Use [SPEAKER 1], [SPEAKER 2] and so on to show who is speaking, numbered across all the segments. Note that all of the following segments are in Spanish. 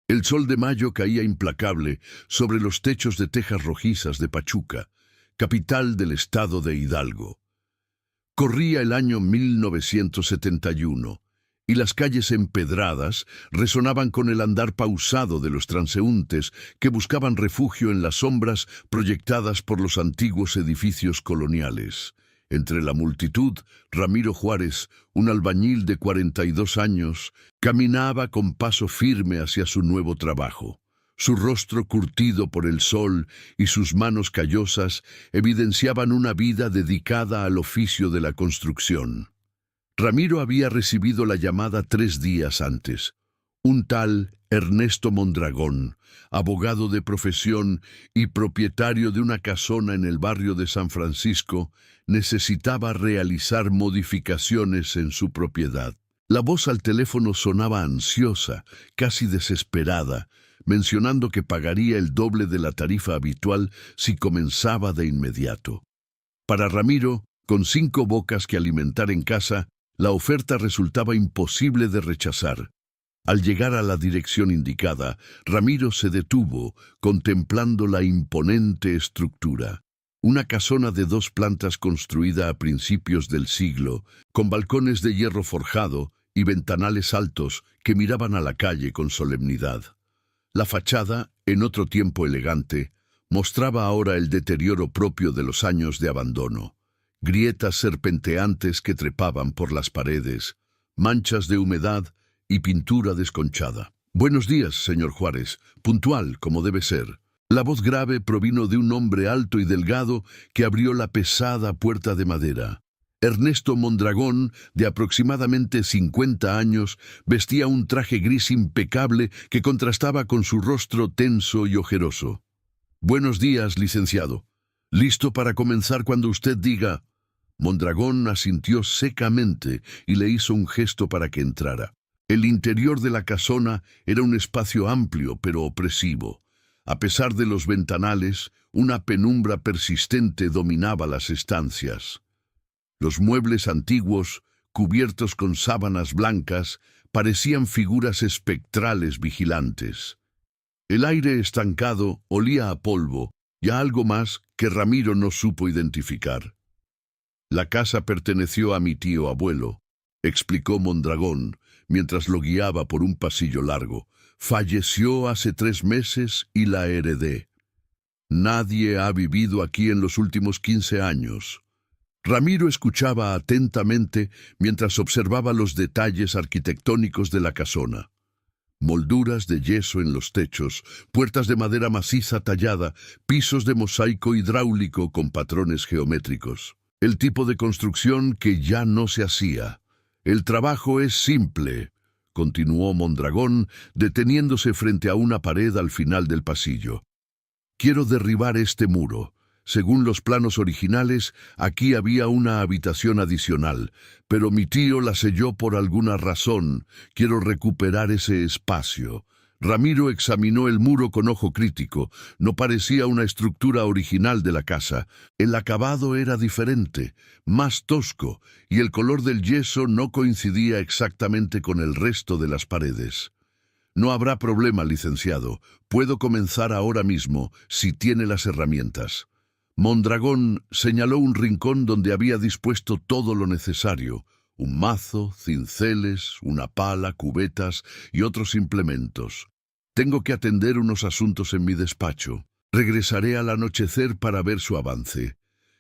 [SPEAKER 1] El sol de mayo caía implacable sobre los techos de tejas rojizas de Pachuca, capital del estado de Hidalgo. Corría el año 1971 y las calles empedradas resonaban con el andar pausado de los transeúntes que buscaban refugio en las sombras proyectadas por los antiguos edificios coloniales. Entre la multitud, Ramiro Juárez, un albañil de 42 años, caminaba con paso firme hacia su nuevo trabajo. Su rostro curtido por el sol y sus manos callosas evidenciaban una vida dedicada al oficio de la construcción. Ramiro había recibido la llamada 3 días antes. Un tal Ernesto Mondragón, abogado de profesión y propietario de una casona en el barrio de San Francisco, necesitaba realizar modificaciones en su propiedad. La voz al teléfono sonaba ansiosa, casi desesperada, mencionando que pagaría el doble de la tarifa habitual si comenzaba de inmediato. Para Ramiro, con 5 bocas que alimentar en casa, la oferta resultaba imposible de rechazar. Al llegar a la dirección indicada, Ramiro se detuvo, contemplando la imponente estructura. Una casona de 2 plantas construida a principios del siglo, con balcones de hierro forjado y ventanales altos que miraban a la calle con solemnidad. La fachada, en otro tiempo elegante, mostraba ahora el deterioro propio de los años de abandono. Grietas serpenteantes que trepaban por las paredes, manchas de humedad y pintura desconchada. «Buenos días, señor Juárez», puntual como debe ser. La voz grave provino de un hombre alto y delgado que abrió la pesada puerta de madera. Ernesto Mondragón, de aproximadamente 50 años, vestía un traje gris impecable que contrastaba con su rostro tenso y ojeroso. «Buenos días, licenciado. ¿Listo para comenzar cuando usted diga?» Mondragón asintió secamente y le hizo un gesto para que entrara. El interior de la casona era un espacio amplio pero opresivo. A pesar de los ventanales, una penumbra persistente dominaba las estancias. Los muebles antiguos, cubiertos con sábanas blancas, parecían figuras espectrales vigilantes. El aire estancado olía a polvo y a algo más que Ramiro no supo identificar. «La casa perteneció a mi tío abuelo», explicó Mondragón, mientras lo guiaba por un pasillo largo. «Falleció hace 3 meses y la heredé. Nadie ha vivido aquí en los últimos 15 años». Ramiro escuchaba atentamente mientras observaba los detalles arquitectónicos de la casona. Molduras de yeso en los techos, puertas de madera maciza tallada, pisos de mosaico hidráulico con patrones geométricos. El tipo de construcción que ya no se hacía. «El trabajo es simple», continuó Mondragón, deteniéndose frente a una pared al final del pasillo. «Quiero derribar este muro. Según los planos originales, aquí había una habitación adicional, pero mi tío la selló por alguna razón. Quiero recuperar ese espacio». Ramiro examinó el muro con ojo crítico. No parecía una estructura original de la casa. El acabado era diferente, más tosco, y el color del yeso no coincidía exactamente con el resto de las paredes. «No habrá problema, licenciado. Puedo comenzar ahora mismo, si tiene las herramientas». Mondragón señaló un rincón donde había dispuesto todo lo necesario: un mazo, cinceles, una pala, cubetas y otros implementos. «Tengo que atender unos asuntos en mi despacho. Regresaré al anochecer para ver su avance.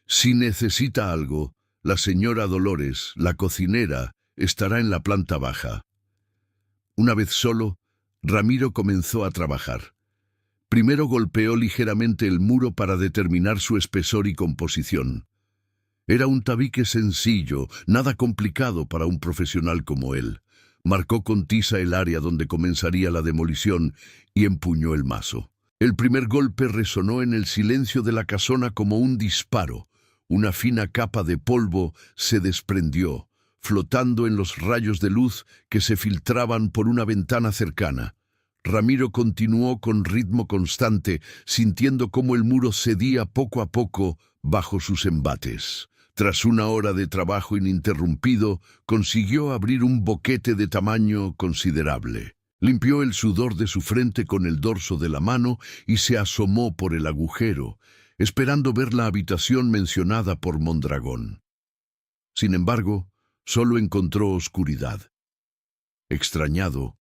[SPEAKER 1] Si necesita algo, la señora Dolores, la cocinera, estará en la planta baja». Una vez solo, Ramiro comenzó a trabajar. Primero golpeó ligeramente el muro para determinar su espesor y composición. Era un tabique sencillo, nada complicado para un profesional como él. Marcó con tiza el área donde comenzaría la demolición y empuñó el mazo. El primer golpe resonó en el silencio de la casona como un disparo. Una fina capa de polvo se desprendió, flotando en los rayos de luz que se filtraban por una ventana cercana. Ramiro continuó con ritmo constante, sintiendo cómo el muro cedía poco a poco bajo sus embates. Tras una hora de trabajo ininterrumpido, consiguió abrir un boquete de tamaño considerable. Limpió el sudor de su frente con el dorso de la mano y se asomó por el agujero, esperando ver la habitación mencionada por Mondragón. Sin embargo, solo encontró oscuridad. Extrañado,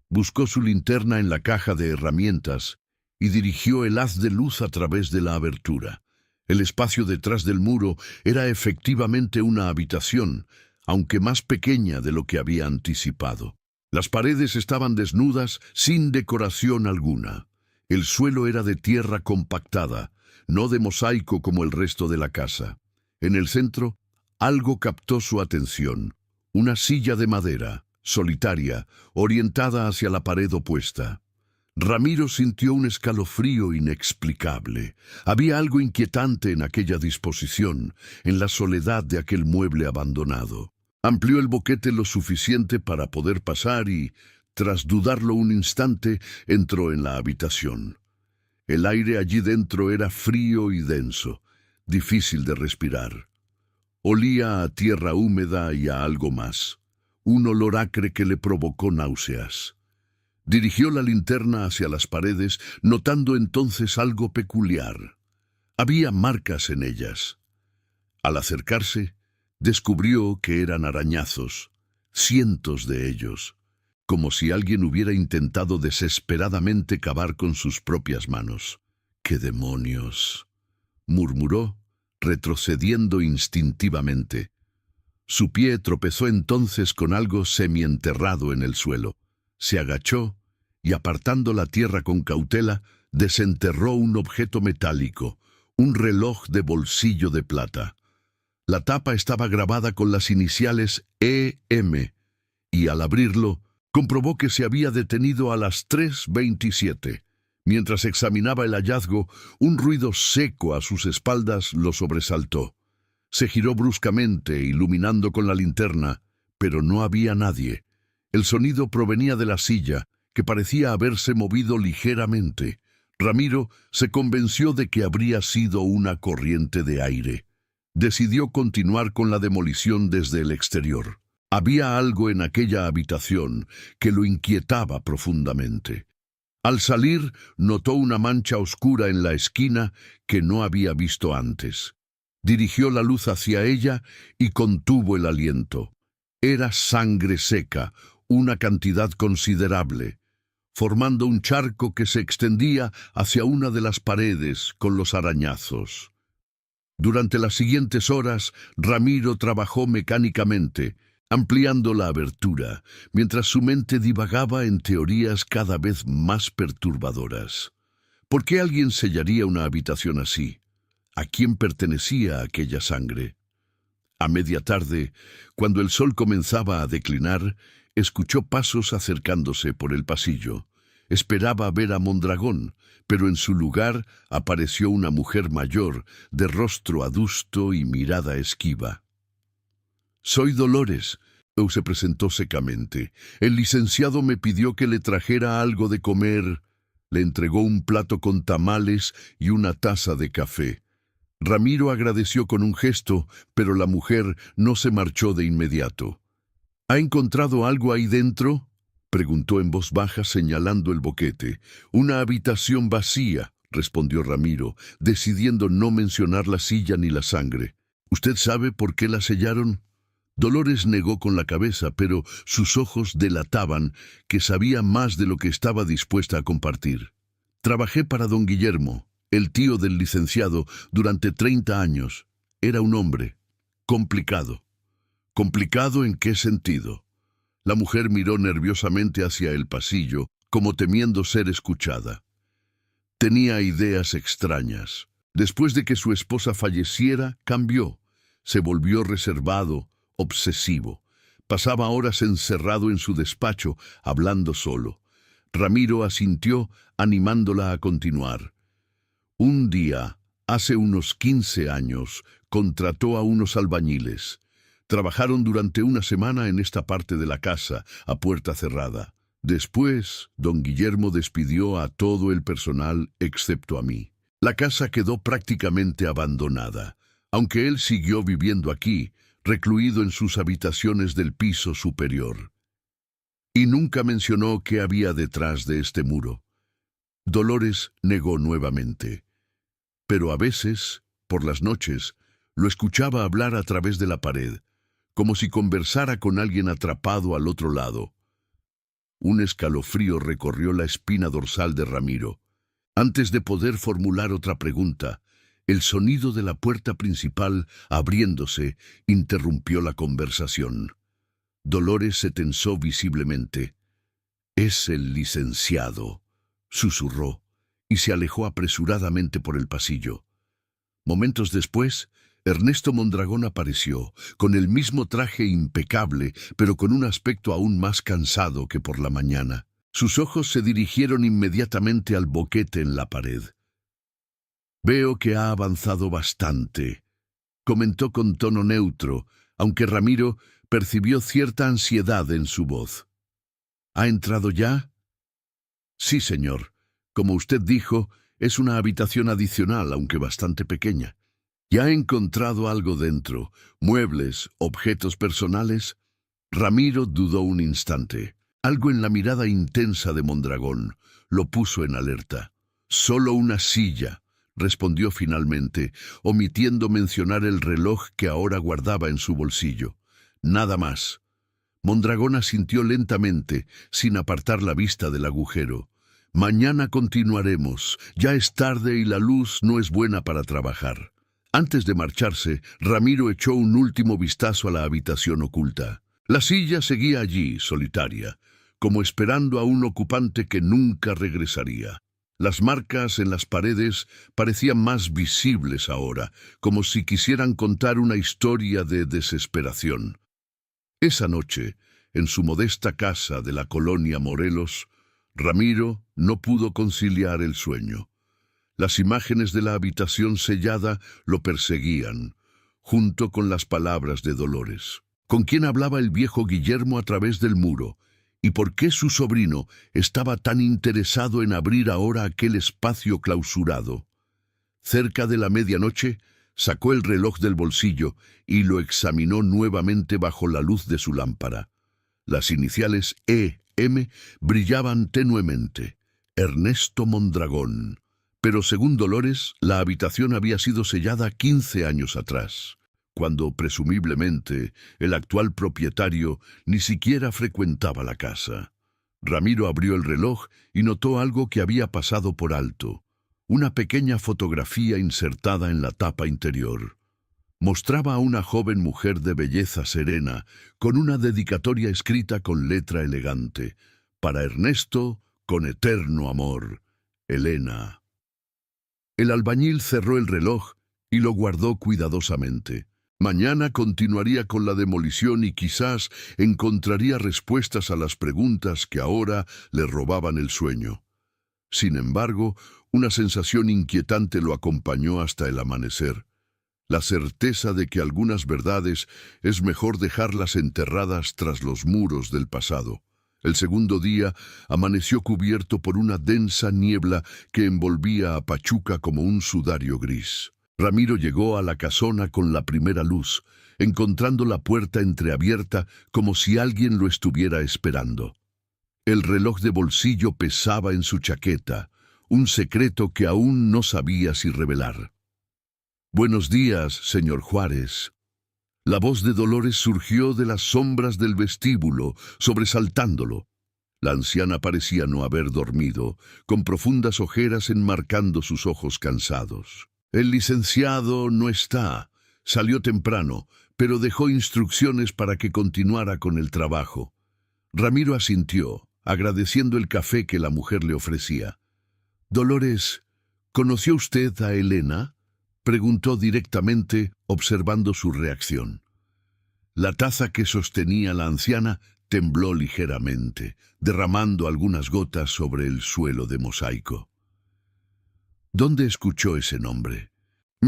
[SPEAKER 1] buscó su linterna en la caja de herramientas y dirigió el haz de luz a través de la abertura. El espacio detrás del muro era efectivamente una habitación, aunque más pequeña de lo que había anticipado. Las paredes estaban desnudas, sin decoración alguna. El suelo era de tierra compactada, no de mosaico como el resto de la casa. En el centro, algo captó su atención: una silla de madera, solitaria, orientada hacia la pared opuesta. Ramiro sintió un escalofrío inexplicable. Había algo inquietante en aquella disposición, en la soledad de aquel mueble abandonado. Amplió el boquete lo suficiente para poder pasar y, tras dudarlo un instante, entró en la habitación. El aire allí dentro era frío y denso, difícil de respirar. Olía a tierra húmeda y a algo más, un olor acre que le provocó náuseas. Dirigió la linterna hacia las paredes, notando entonces algo peculiar. Había marcas en ellas. Al acercarse, descubrió que eran arañazos, cientos de ellos, como si alguien hubiera intentado desesperadamente cavar con sus propias manos. ¡Qué demonios!, murmuró, retrocediendo instintivamente. Su pie tropezó entonces con algo semienterrado en el suelo. Se agachó y, apartando la tierra con cautela, desenterró un objeto metálico, un reloj de bolsillo de plata. La tapa estaba grabada con las iniciales EM, y al abrirlo, comprobó que se había detenido a las 3:27. Mientras examinaba el hallazgo, un ruido seco a sus espaldas lo sobresaltó. Se giró bruscamente, iluminando con la linterna, pero no había nadie. El sonido provenía de la silla, que parecía haberse movido ligeramente. Ramiro se convenció de que habría sido una corriente de aire. Decidió continuar con la demolición desde el exterior. Había algo en aquella habitación que lo inquietaba profundamente. Al salir, notó una mancha oscura en la esquina que no había visto antes. Dirigió la luz hacia ella y contuvo el aliento. Era sangre seca, una cantidad considerable, formando un charco que se extendía hacia una de las paredes con los arañazos. Durante las siguientes horas, Ramiro trabajó mecánicamente, ampliando la abertura, mientras su mente divagaba en teorías cada vez más perturbadoras. ¿Por qué alguien sellaría una habitación así? ¿A quién pertenecía aquella sangre? A media tarde, cuando el sol comenzaba a declinar, escuchó pasos acercándose por el pasillo. Esperaba ver a Mondragón, pero en su lugar apareció una mujer mayor, de rostro adusto y mirada esquiva. «Soy Dolores», se presentó secamente. «El licenciado me pidió que le trajera algo de comer». Le entregó un plato con tamales y una taza de café. Ramiro agradeció con un gesto, pero la mujer no se marchó de inmediato. «¿Ha encontrado algo ahí dentro?», preguntó en voz baja, señalando el boquete. «Una habitación vacía», respondió Ramiro, decidiendo no mencionar la silla ni la sangre. «¿Usted sabe por qué la sellaron?». Dolores negó con la cabeza, pero sus ojos delataban que sabía más de lo que estaba dispuesta a compartir. «Trabajé para don Guillermo, el tío del licenciado, durante 30 años. Era un hombre complicado». «¿Complicado en qué sentido?». La mujer miró nerviosamente hacia el pasillo, como temiendo ser escuchada. Tenía ideas extrañas. Después de que su esposa falleciera, cambió. Se volvió reservado, obsesivo. Pasaba horas encerrado en su despacho, hablando solo. Ramiro asintió, animándola a continuar. Un día, hace unos 15 años, contrató a unos albañiles. Trabajaron durante una semana en esta parte de la casa, a puerta cerrada. Después, don Guillermo despidió a todo el personal excepto a mí. La casa quedó prácticamente abandonada, aunque él siguió viviendo aquí, recluido en sus habitaciones del piso superior. Y nunca mencionó qué había detrás de este muro. Dolores negó nuevamente. Pero a veces, por las noches, lo escuchaba hablar a través de la pared, como si conversara con alguien atrapado al otro lado. Un escalofrío recorrió la espina dorsal de Ramiro. Antes de poder formular otra pregunta, el sonido de la puerta principal, abriéndose, interrumpió la conversación. Dolores se tensó visiblemente. «Es el licenciado», susurró, y se alejó apresuradamente por el pasillo. Momentos después, Ernesto Mondragón apareció, con el mismo traje impecable, pero con un aspecto aún más cansado que por la mañana. Sus ojos se dirigieron inmediatamente al boquete en la pared. «Veo que ha avanzado bastante», comentó con tono neutro, aunque Ramiro percibió cierta ansiedad en su voz. «¿Ha entrado ya?» «Sí, señor. Como usted dijo, es una habitación adicional, aunque bastante pequeña. ¿Ya ha encontrado algo dentro? ¿Muebles, objetos personales?» Ramiro dudó un instante. Algo en la mirada intensa de Mondragón lo puso en alerta. «Solo una silla», respondió finalmente, omitiendo mencionar el reloj que ahora guardaba en su bolsillo. «Nada más». Mondragón asintió lentamente, sin apartar la vista del agujero. «Mañana continuaremos. Ya es tarde y la luz no es buena para trabajar». Antes de marcharse, Ramiro echó un último vistazo a la habitación oculta. La silla seguía allí, solitaria, como esperando a un ocupante que nunca regresaría. Las marcas en las paredes parecían más visibles ahora, como si quisieran contar una historia de desesperación. Esa noche, en su modesta casa de la colonia Morelos, Ramiro no pudo conciliar el sueño. Las imágenes de la habitación sellada lo perseguían, junto con las palabras de Dolores. ¿Con quién hablaba el viejo Guillermo a través del muro? ¿Y por qué su sobrino estaba tan interesado en abrir ahora aquel espacio clausurado? Cerca de la medianoche, sacó el reloj del bolsillo y lo examinó nuevamente bajo la luz de su lámpara. Las iniciales E.M. brillaban tenuemente. Ernesto Mondragón. Pero según Dolores, la habitación había sido sellada 15 años atrás, cuando presumiblemente el actual propietario ni siquiera frecuentaba la casa. Ramiro abrió el reloj y notó algo que había pasado por alto. Una pequeña fotografía insertada en la tapa interior. Mostraba a una joven mujer de belleza serena, con una dedicatoria escrita con letra elegante. «Para Ernesto, con eterno amor, Elena». El albañil cerró el reloj y lo guardó cuidadosamente. Mañana continuaría con la demolición y quizás encontraría respuestas a las preguntas que ahora le robaban el sueño. Sin embargo, una sensación inquietante lo acompañó hasta el amanecer. La certeza de que algunas verdades es mejor dejarlas enterradas tras los muros del pasado. El segundo día amaneció cubierto por una densa niebla que envolvía a Pachuca como un sudario gris. Ramiro llegó a la casona con la primera luz, encontrando la puerta entreabierta como si alguien lo estuviera esperando. El reloj de bolsillo pesaba en su chaqueta, un secreto que aún no sabía si revelar. «Buenos días, señor Juárez». La voz de Dolores surgió de las sombras del vestíbulo, sobresaltándolo. La anciana parecía no haber dormido, con profundas ojeras enmarcando sus ojos cansados. «El licenciado no está. Salió temprano, pero dejó instrucciones para que continuara con el trabajo». Ramiro asintió, agradeciendo el café que la mujer le ofrecía. «Dolores, ¿conoció usted a Elena?», preguntó directamente, observando su reacción. La taza que sostenía la anciana tembló ligeramente, derramando algunas gotas sobre el suelo de mosaico. ¿Dónde escuchó ese nombre?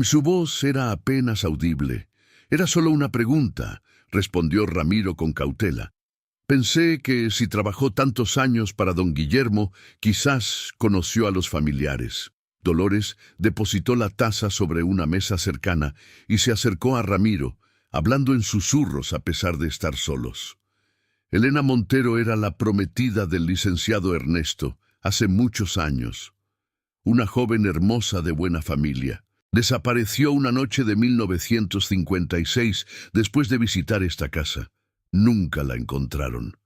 [SPEAKER 1] Su voz era apenas audible. «Era solo una pregunta», respondió Ramiro con cautela. «Pensé que si trabajó tantos años para don Guillermo, quizás conoció a los familiares». Dolores depositó la taza sobre una mesa cercana y se acercó a Ramiro, hablando en susurros a pesar de estar solos. Elena Montero era la prometida del licenciado Ernesto, hace muchos años. Una joven hermosa de buena familia. Desapareció una noche de 1956 después de visitar esta casa. Nunca la encontraron.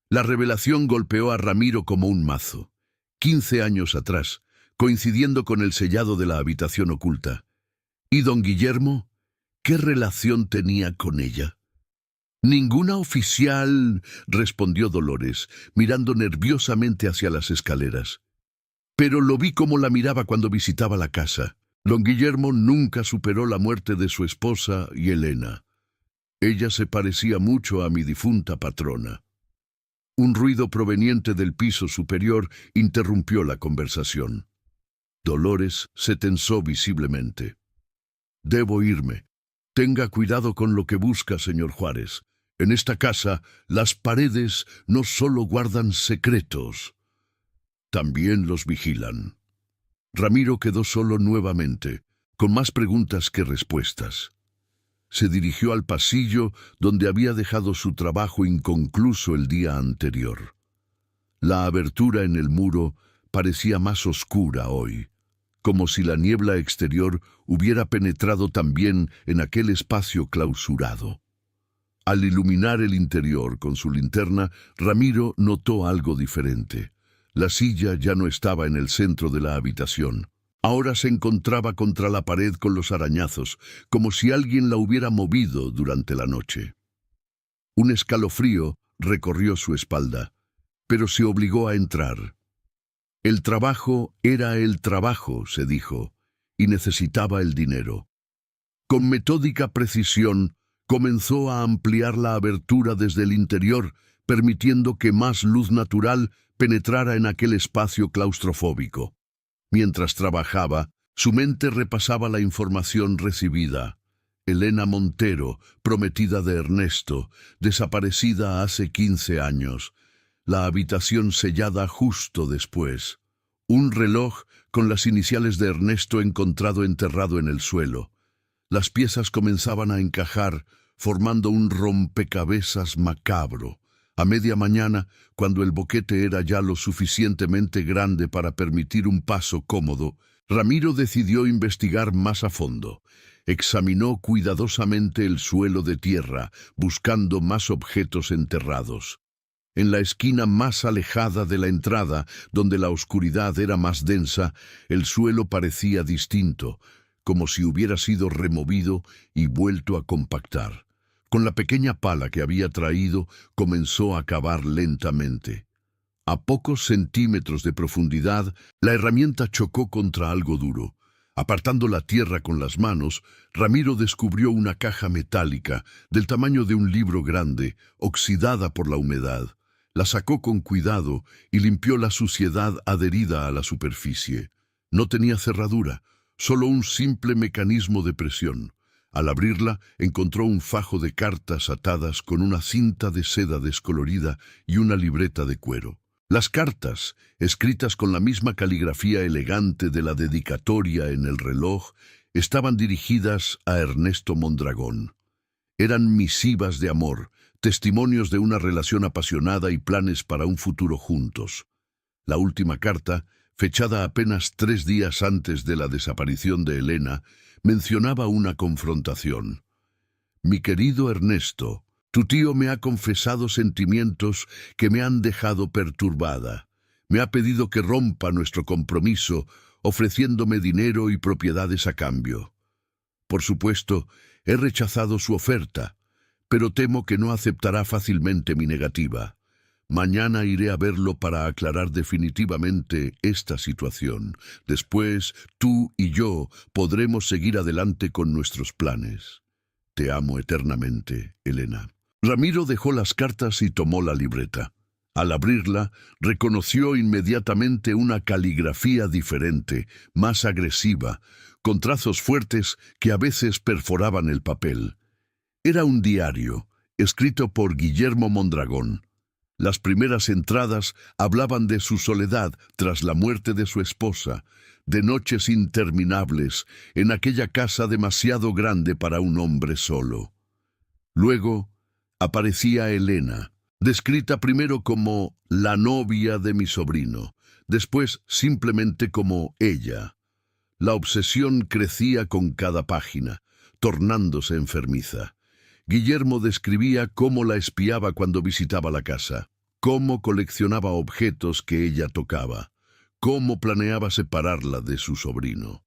[SPEAKER 1] La revelación golpeó a Ramiro como un mazo. 15 años atrás, coincidiendo con el sellado de la habitación oculta. ¿Y don Guillermo? ¿Qué relación tenía con ella? Ninguna oficial, respondió Dolores, mirando nerviosamente hacia las escaleras. Pero lo vi como la miraba cuando visitaba la casa. Don Guillermo nunca superó la muerte de su esposa y Elena. Ella se parecía mucho a mi difunta patrona. Un ruido proveniente del piso superior interrumpió la conversación. Dolores se tensó visiblemente. Debo irme. Tenga cuidado con lo que busca, señor Juárez. En esta casa, las paredes no solo guardan secretos, también los vigilan. Ramiro quedó solo nuevamente, con más preguntas que respuestas. Se dirigió al pasillo donde había dejado su trabajo inconcluso el día anterior. La abertura en el muro parecía más oscura hoy, como si la niebla exterior hubiera penetrado también en aquel espacio clausurado. Al iluminar el interior con su linterna, Ramiro notó algo diferente. La silla ya no estaba en el centro de la habitación. Ahora se encontraba contra la pared con los arañazos, como si alguien la hubiera movido durante la noche. Un escalofrío recorrió su espalda, pero se obligó a entrar. El trabajo era el trabajo, se dijo, y necesitaba el dinero. Con metódica precisión, comenzó a ampliar la abertura desde el interior, permitiendo que más luz natural penetrara en aquel espacio claustrofóbico. Mientras trabajaba, su mente repasaba la información recibida. Elena Montero, prometida de Ernesto, desaparecida hace 15 años. La habitación sellada justo después. Un reloj con las iniciales de Ernesto encontrado enterrado en el suelo. Las piezas comenzaban a encajar, formando un rompecabezas macabro. A media mañana, cuando el boquete era ya lo suficientemente grande para permitir un paso cómodo, Ramiro decidió investigar más a fondo. Examinó cuidadosamente el suelo de tierra, buscando más objetos enterrados. En la esquina más alejada de la entrada, donde la oscuridad era más densa, el suelo parecía distinto, como si hubiera sido removido y vuelto a compactar. Con la pequeña pala que había traído, comenzó a cavar lentamente. A pocos centímetros de profundidad, la herramienta chocó contra algo duro. Apartando la tierra con las manos, Ramiro descubrió una caja metálica, del tamaño de un libro grande, oxidada por la humedad. La sacó con cuidado y limpió la suciedad adherida a la superficie. No tenía cerradura, solo un simple mecanismo de presión. Al abrirla, encontró un fajo de cartas atadas con una cinta de seda descolorida y una libreta de cuero. Las cartas, escritas con la misma caligrafía elegante de la dedicatoria en el reloj, estaban dirigidas a Ernesto Mondragón. Eran misivas de amor, testimonios de una relación apasionada y planes para un futuro juntos. La última carta, fechada apenas 3 días antes de la desaparición de Elena, mencionaba una confrontación. Mi querido Ernesto, tu tío me ha confesado sentimientos que me han dejado perturbada. Me ha pedido que rompa nuestro compromiso, ofreciéndome dinero y propiedades a cambio. Por supuesto, he rechazado su oferta, pero temo que no aceptará fácilmente mi negativa. Mañana iré a verlo para aclarar definitivamente esta situación. Después, tú y yo podremos seguir adelante con nuestros planes. Te amo eternamente, Elena. Ramiro dejó las cartas y tomó la libreta. Al abrirla, reconoció inmediatamente una caligrafía diferente, más agresiva, con trazos fuertes que a veces perforaban el papel. Era un diario, escrito por Guillermo Mondragón. Las primeras entradas hablaban de su soledad tras la muerte de su esposa, de noches interminables en aquella casa demasiado grande para un hombre solo. Luego, aparecía Elena, descrita primero como la novia de mi sobrino, después simplemente como ella. La obsesión crecía con cada página, tornándose enfermiza. Guillermo describía cómo la espiaba cuando visitaba la casa, cómo coleccionaba objetos que ella tocaba, cómo planeaba separarla de su sobrino.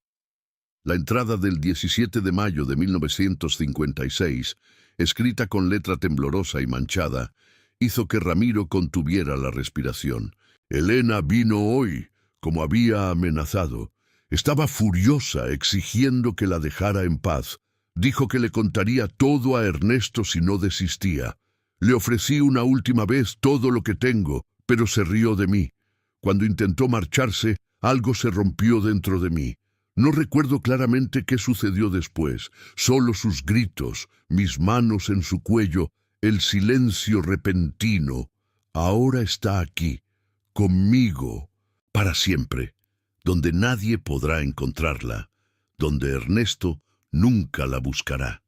[SPEAKER 1] La entrada del 17 de mayo de 1956, escrita con letra temblorosa y manchada, hizo que Ramiro contuviera la respiración. Elena vino hoy, como había amenazado. Estaba furiosa, exigiendo que la dejara en paz. Dijo que le contaría todo a Ernesto si no desistía. Le ofrecí una última vez todo lo que tengo, pero se rió de mí. Cuando intentó marcharse, algo se rompió dentro de mí. No recuerdo claramente qué sucedió después, solo sus gritos, mis manos en su cuello, el silencio repentino. Ahora está aquí, conmigo, para siempre, donde nadie podrá encontrarla, donde Ernesto nunca la buscará.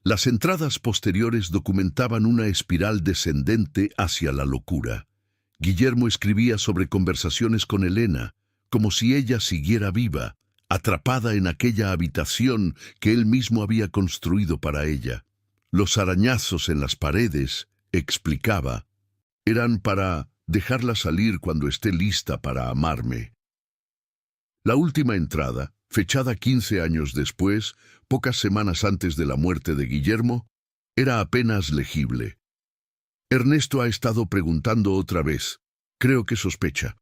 [SPEAKER 1] Las entradas posteriores documentaban una espiral descendente hacia la locura. Guillermo escribía sobre conversaciones con Elena, como si ella siguiera viva, atrapada en aquella habitación que él mismo había construido para ella. Los arañazos en las paredes, explicaba, eran para dejarla salir cuando esté lista para amarme. La última entrada, fechada 15 años después, pocas semanas antes de la muerte de Guillermo, era apenas legible. Ernesto ha estado preguntando otra vez. Creo que sospecha.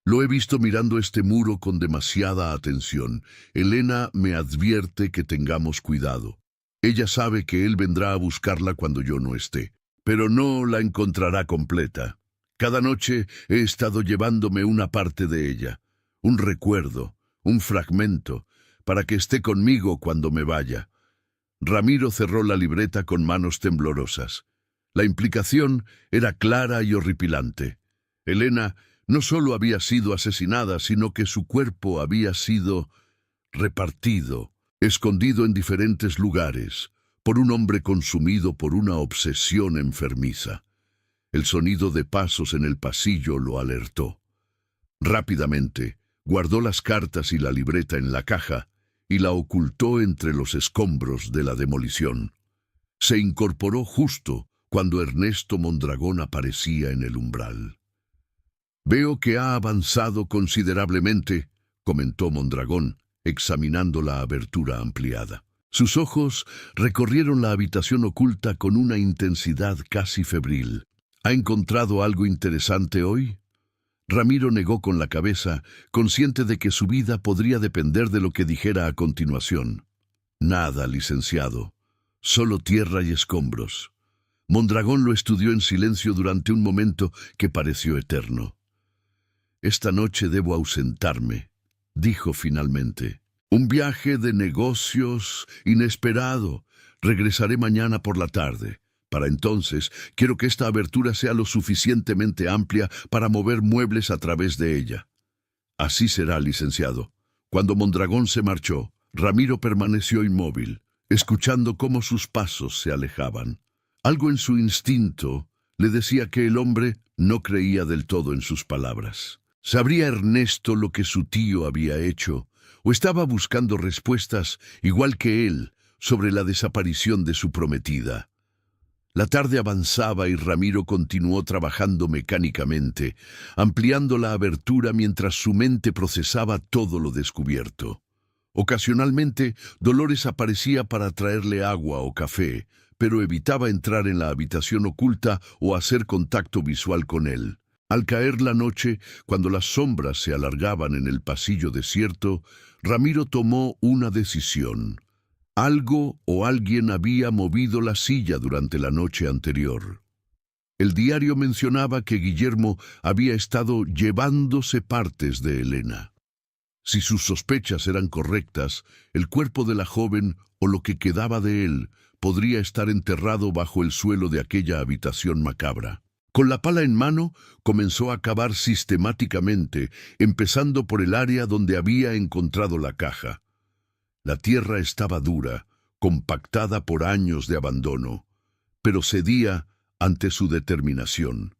[SPEAKER 1] Lo he visto mirando este muro con demasiada atención. Elena me advierte que tengamos cuidado. Ella sabe que él vendrá a buscarla cuando yo no esté, pero no la encontrará completa. Cada noche he estado llevándome una parte de ella, un recuerdo, un fragmento, para que esté conmigo cuando me vaya. Ramiro cerró la libreta con manos temblorosas. La implicación era clara y horripilante. Elena no solo había sido asesinada, sino que su cuerpo había sido repartido, escondido en diferentes lugares, por un hombre consumido por una obsesión enfermiza. El sonido de pasos en el pasillo lo alertó. Rápidamente, guardó las cartas y la libreta en la caja y la ocultó entre los escombros de la demolición. Se incorporó justo cuando Ernesto Mondragón aparecía en el umbral. «Veo que ha avanzado considerablemente», comentó Mondragón, examinando la abertura ampliada. Sus ojos recorrieron la habitación oculta con una intensidad casi febril. «¿Ha encontrado algo interesante hoy?» Ramiro negó con la cabeza, consciente de que su vida podría depender de lo que dijera a continuación. «Nada, licenciado. Solo tierra y escombros». Mondragón lo estudió en silencio durante un momento que pareció eterno. «Esta noche debo ausentarme», dijo finalmente. «Un viaje de negocios inesperado. Regresaré mañana por la tarde. Para entonces, quiero que esta abertura sea lo suficientemente amplia para mover muebles a través de ella». «Así será, licenciado». Cuando Mondragón se marchó, Ramiro permaneció inmóvil, escuchando cómo sus pasos se alejaban. Algo en su instinto le decía que el hombre no creía del todo en sus palabras. ¿Sabría Ernesto lo que su tío había hecho? ¿O estaba buscando respuestas, igual que él, sobre la desaparición de su prometida? La tarde avanzaba y Ramiro continuó trabajando mecánicamente, ampliando la abertura mientras su mente procesaba todo lo descubierto. Ocasionalmente, Dolores aparecía para traerle agua o café, pero evitaba entrar en la habitación oculta o hacer contacto visual con él. Al caer la noche, cuando las sombras se alargaban en el pasillo desierto, Ramiro tomó una decisión. Algo o alguien había movido la silla durante la noche anterior. El diario mencionaba que Guillermo había estado llevándose partes de Elena. Si sus sospechas eran correctas, el cuerpo de la joven, o lo que quedaba de él, podría estar enterrado bajo el suelo de aquella habitación macabra. Con la pala en mano, comenzó a cavar sistemáticamente, empezando por el área donde había encontrado la caja. La tierra estaba dura, compactada por años de abandono, pero cedía ante su determinación.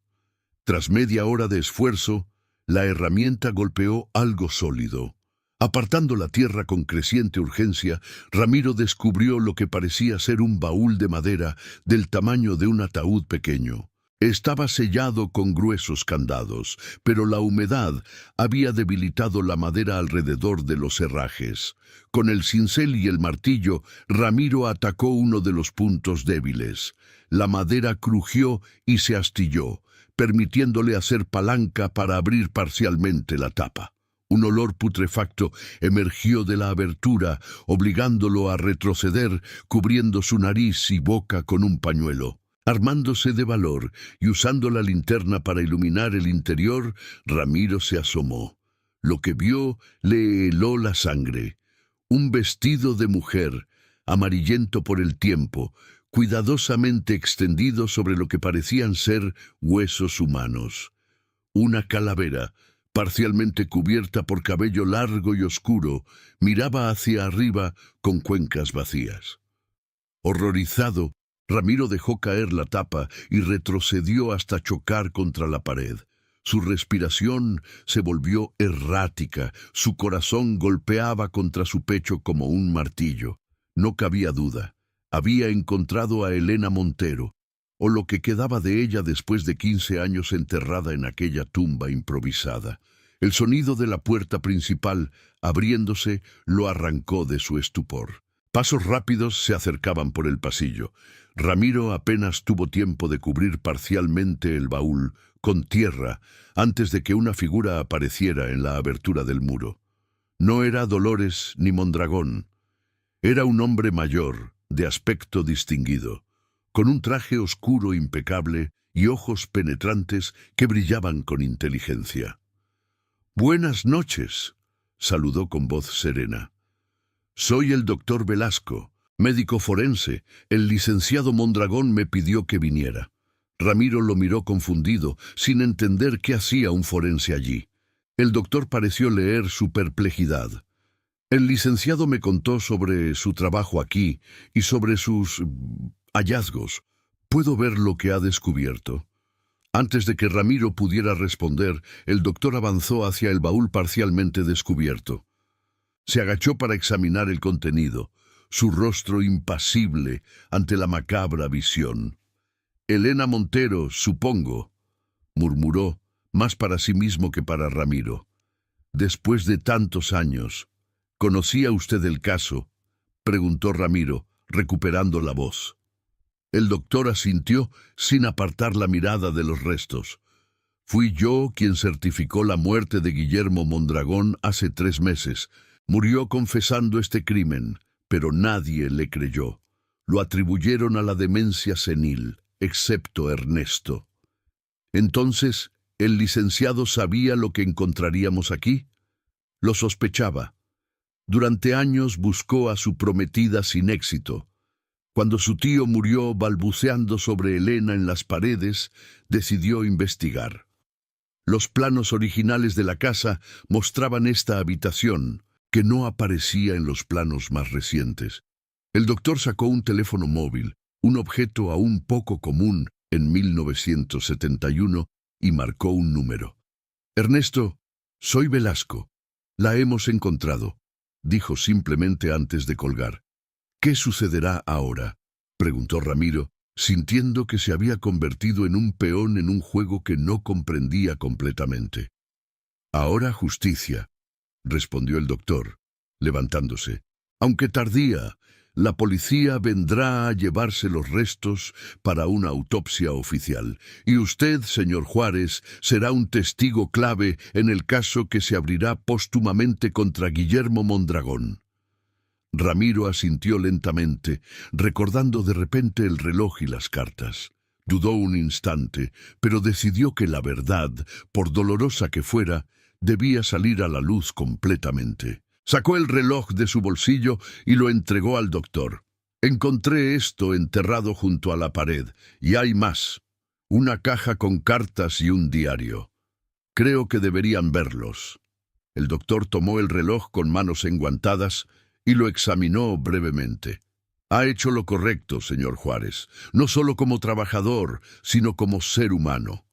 [SPEAKER 1] Tras media hora de esfuerzo, la herramienta golpeó algo sólido. Apartando la tierra con creciente urgencia, Ramiro descubrió lo que parecía ser un baúl de madera del tamaño de un ataúd pequeño. Estaba sellado con gruesos candados, pero la humedad había debilitado la madera alrededor de los herrajes. Con el cincel y el martillo, Ramiro atacó uno de los puntos débiles. La madera crujió y se astilló, permitiéndole hacer palanca para abrir parcialmente la tapa. Un olor putrefacto emergió de la abertura, obligándolo a retroceder, cubriendo su nariz y boca con un pañuelo. Armándose de valor y usando la linterna para iluminar el interior, Ramiro se asomó. Lo que vio le heló la sangre. Un vestido de mujer, amarillento por el tiempo, cuidadosamente extendido sobre lo que parecían ser huesos humanos. Una calavera, parcialmente cubierta por cabello largo y oscuro, miraba hacia arriba con cuencas vacías. Horrorizado, Ramiro dejó caer la tapa y retrocedió hasta chocar contra la pared. Su respiración se volvió errática, su corazón golpeaba contra su pecho como un martillo. No cabía duda, había encontrado a Elena Montero, o lo que quedaba de ella después de 15 años enterrada en aquella tumba improvisada. El sonido de la puerta principal, abriéndose, lo arrancó de su estupor. Pasos rápidos se acercaban por el pasillo. Ramiro apenas tuvo tiempo de cubrir parcialmente el baúl con tierra antes de que una figura apareciera en la abertura del muro. No era Dolores ni Mondragón. Era un hombre mayor, de aspecto distinguido, con un traje oscuro impecable y ojos penetrantes que brillaban con inteligencia. «Buenas noches», saludó con voz serena. «Soy el doctor Velasco, médico forense. El licenciado Mondragón me pidió que viniera». Ramiro lo miró confundido, sin entender qué hacía un forense allí. El doctor pareció leer su perplejidad. «El licenciado me contó sobre su trabajo aquí y sobre sus hallazgos. ¿Puedo ver lo que ha descubierto?» Antes de que Ramiro pudiera responder, el doctor avanzó hacia el baúl parcialmente descubierto. Se agachó para examinar el contenido, su rostro impasible ante la macabra visión. «Elena Montero, supongo», murmuró, más para sí mismo que para Ramiro. «Después de tantos años, ¿conocía usted el caso?», preguntó Ramiro, recuperando la voz. El doctor asintió sin apartar la mirada de los restos. «Fui yo quien certificó la muerte de Guillermo Mondragón hace 3 meses. Murió confesando este crimen, pero nadie le creyó. Lo atribuyeron a la demencia senil, excepto Ernesto». «Entonces, ¿el licenciado sabía lo que encontraríamos aquí?». «Lo sospechaba. Durante años buscó a su prometida sin éxito. Cuando su tío murió balbuceando sobre Elena en las paredes, decidió investigar. Los planos originales de la casa mostraban esta habitación, que no aparecía en los planos más recientes. El doctor sacó un teléfono móvil, un objeto aún poco común en 1971, y marcó un número. «Ernesto, soy Velasco. La hemos encontrado», dijo simplemente antes de colgar. «¿Qué sucederá ahora?», preguntó Ramiro, sintiendo que se había convertido en un peón en un juego que no comprendía completamente. «Ahora justicia», respondió el doctor, levantándose. «Aunque tardía, la policía vendrá a llevarse los restos para una autopsia oficial, y usted, señor Juárez, será un testigo clave en el caso que se abrirá póstumamente contra Guillermo Mondragón». Ramiro asintió lentamente, recordando de repente el reloj y las cartas. Dudó un instante, pero decidió que la verdad, por dolorosa que fuera, debía salir a la luz completamente. Sacó el reloj de su bolsillo y lo entregó al doctor. «Encontré esto enterrado junto a la pared, y hay más. Una caja con cartas y un diario. Creo que deberían verlos». El doctor tomó el reloj con manos enguantadas y lo examinó brevemente. Ha hecho lo correcto, señor Juárez, no solo como trabajador, sino como ser humano.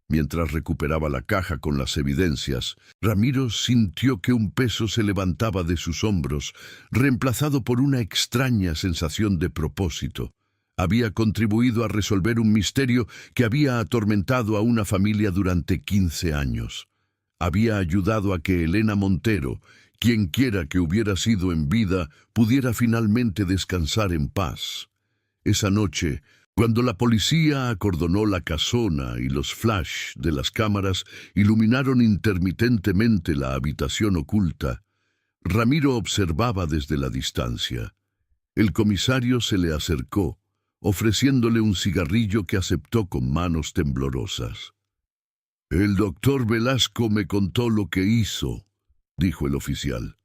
[SPEAKER 1] Mientras recuperaba la caja con las evidencias, Ramiro sintió que un peso se levantaba de sus hombros, reemplazado por una extraña sensación de propósito. Había contribuido a resolver un misterio que había atormentado a una familia durante 15 años. Había ayudado a que Elena Montero, quienquiera que hubiera sido en vida, pudiera finalmente descansar en paz. Esa noche, cuando la policía acordonó la casona y los flash de las cámaras iluminaron intermitentemente la habitación oculta, Ramiro observaba desde la distancia. El comisario se le acercó, ofreciéndole un cigarrillo que aceptó con manos temblorosas. «El doctor Velasco me contó lo que hizo», dijo el oficial.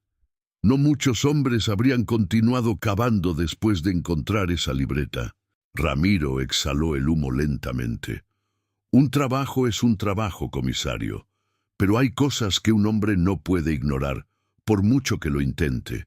[SPEAKER 1] «No muchos hombres habrían continuado cavando después de encontrar esa libreta». Ramiro exhaló el humo lentamente. «Un trabajo es un trabajo, comisario, pero hay cosas que un hombre no puede ignorar, por mucho que lo intente».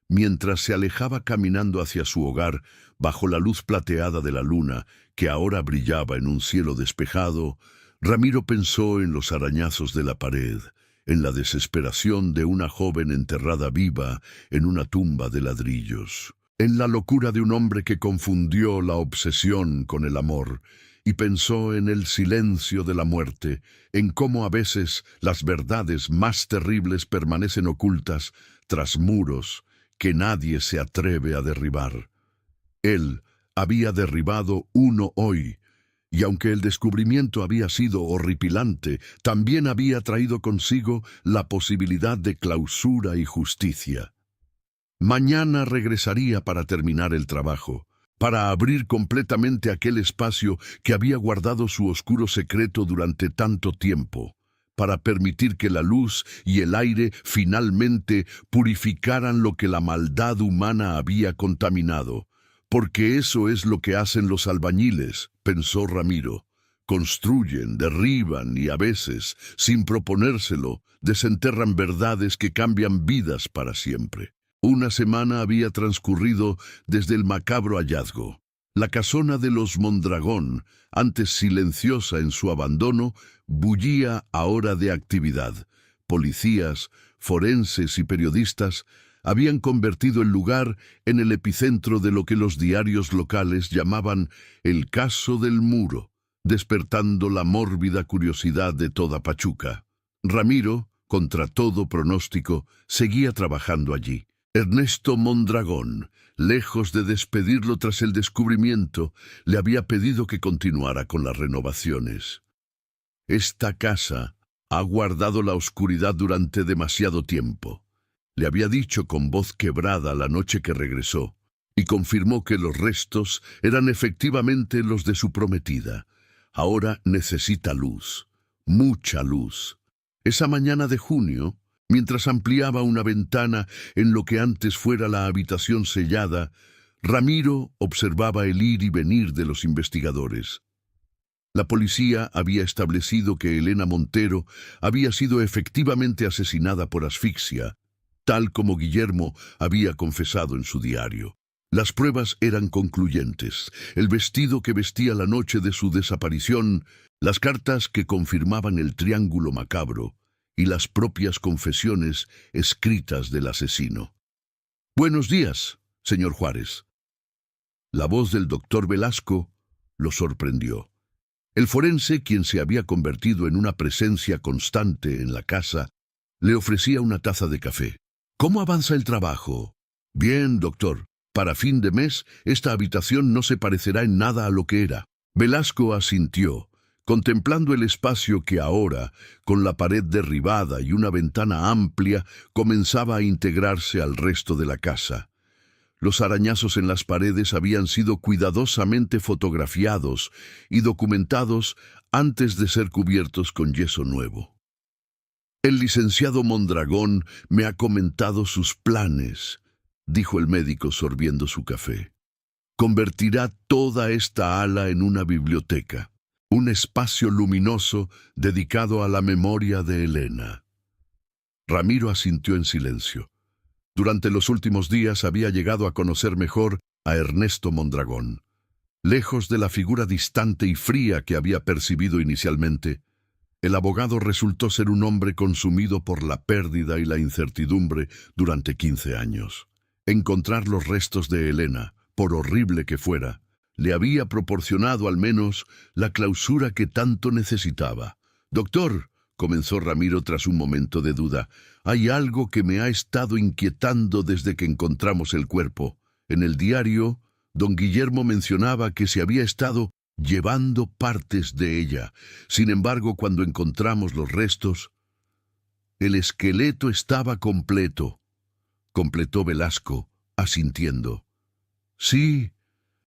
[SPEAKER 1] Mientras se alejaba caminando hacia su hogar, bajo la luz plateada de la luna, que ahora brillaba en un cielo despejado, Ramiro pensó en los arañazos de la pared, en la desesperación de una joven enterrada viva en una tumba de ladrillos, en la locura de un hombre que confundió la obsesión con el amor, y pensó en el silencio de la muerte, en cómo a veces las verdades más terribles permanecen ocultas tras muros que nadie se atreve a derribar. Él había derribado uno hoy, y aunque el descubrimiento había sido horripilante, también había traído consigo la posibilidad de clausura y justicia. Mañana regresaría para terminar el trabajo, para abrir completamente aquel espacio que había guardado su oscuro secreto durante tanto tiempo, para permitir que la luz y el aire finalmente purificaran lo que la maldad humana había contaminado. Porque eso es lo que hacen los albañiles, pensó Ramiro. Construyen, derriban y a veces, sin proponérselo, desenterran verdades que cambian vidas para siempre. Una semana había transcurrido desde el macabro hallazgo. La casona de los Mondragón, antes silenciosa en su abandono, bullía ahora de actividad. Policías, forenses y periodistas habían convertido el lugar en el epicentro de lo que los diarios locales llamaban el caso del muro, despertando la mórbida curiosidad de toda Pachuca. Ramiro, contra todo pronóstico, seguía trabajando allí. Ernesto Mondragón, lejos de despedirlo tras el descubrimiento, le había pedido que continuara con las renovaciones. «Esta casa ha guardado la oscuridad durante demasiado tiempo», le había dicho con voz quebrada la noche que regresó, y confirmó que los restos eran efectivamente los de su prometida. Ahora necesita luz, mucha luz. Esa mañana de junio, mientras ampliaba una ventana en lo que antes fuera la habitación sellada, Ramiro observaba el ir y venir de los investigadores. La policía había establecido que Elena Montero había sido efectivamente asesinada por asfixia, tal como Guillermo había confesado en su diario. Las pruebas eran concluyentes: el vestido que vestía la noche de su desaparición, las cartas que confirmaban el triángulo macabro y las propias confesiones escritas del asesino. «Buenos días, señor Juárez». La voz del doctor Velasco lo sorprendió. El forense, quien se había convertido en una presencia constante en la casa, le ofrecía una taza de café. «¿Cómo avanza el trabajo?» «Bien, doctor. Para fin de mes, esta habitación no se parecerá en nada a lo que era». Velasco asintió, contemplando el espacio que ahora, con la pared derribada y una ventana amplia, comenzaba a integrarse al resto de la casa. Los arañazos en las paredes habían sido cuidadosamente fotografiados y documentados antes de ser cubiertos con yeso nuevo. «El licenciado Mondragón me ha comentado sus planes», dijo el médico sorbiendo su café. «Convertirá toda esta ala en una biblioteca, un espacio luminoso dedicado a la memoria de Elena». Ramiro asintió en silencio. Durante los últimos días había llegado a conocer mejor a Ernesto Mondragón. Lejos de la figura distante y fría que había percibido inicialmente, el abogado resultó ser un hombre consumido por la pérdida y la incertidumbre durante 15 años. Encontrar los restos de Elena, por horrible que fuera, le había proporcionado al menos la clausura que tanto necesitaba. «Doctor», comenzó Ramiro tras un momento de duda, «hay algo que me ha estado inquietando desde que encontramos el cuerpo. En el diario, don Guillermo mencionaba que se había estado llevando partes de ella. Sin embargo, cuando encontramos los restos, el esqueleto estaba completo», completó Velasco, asintiendo. «Sí,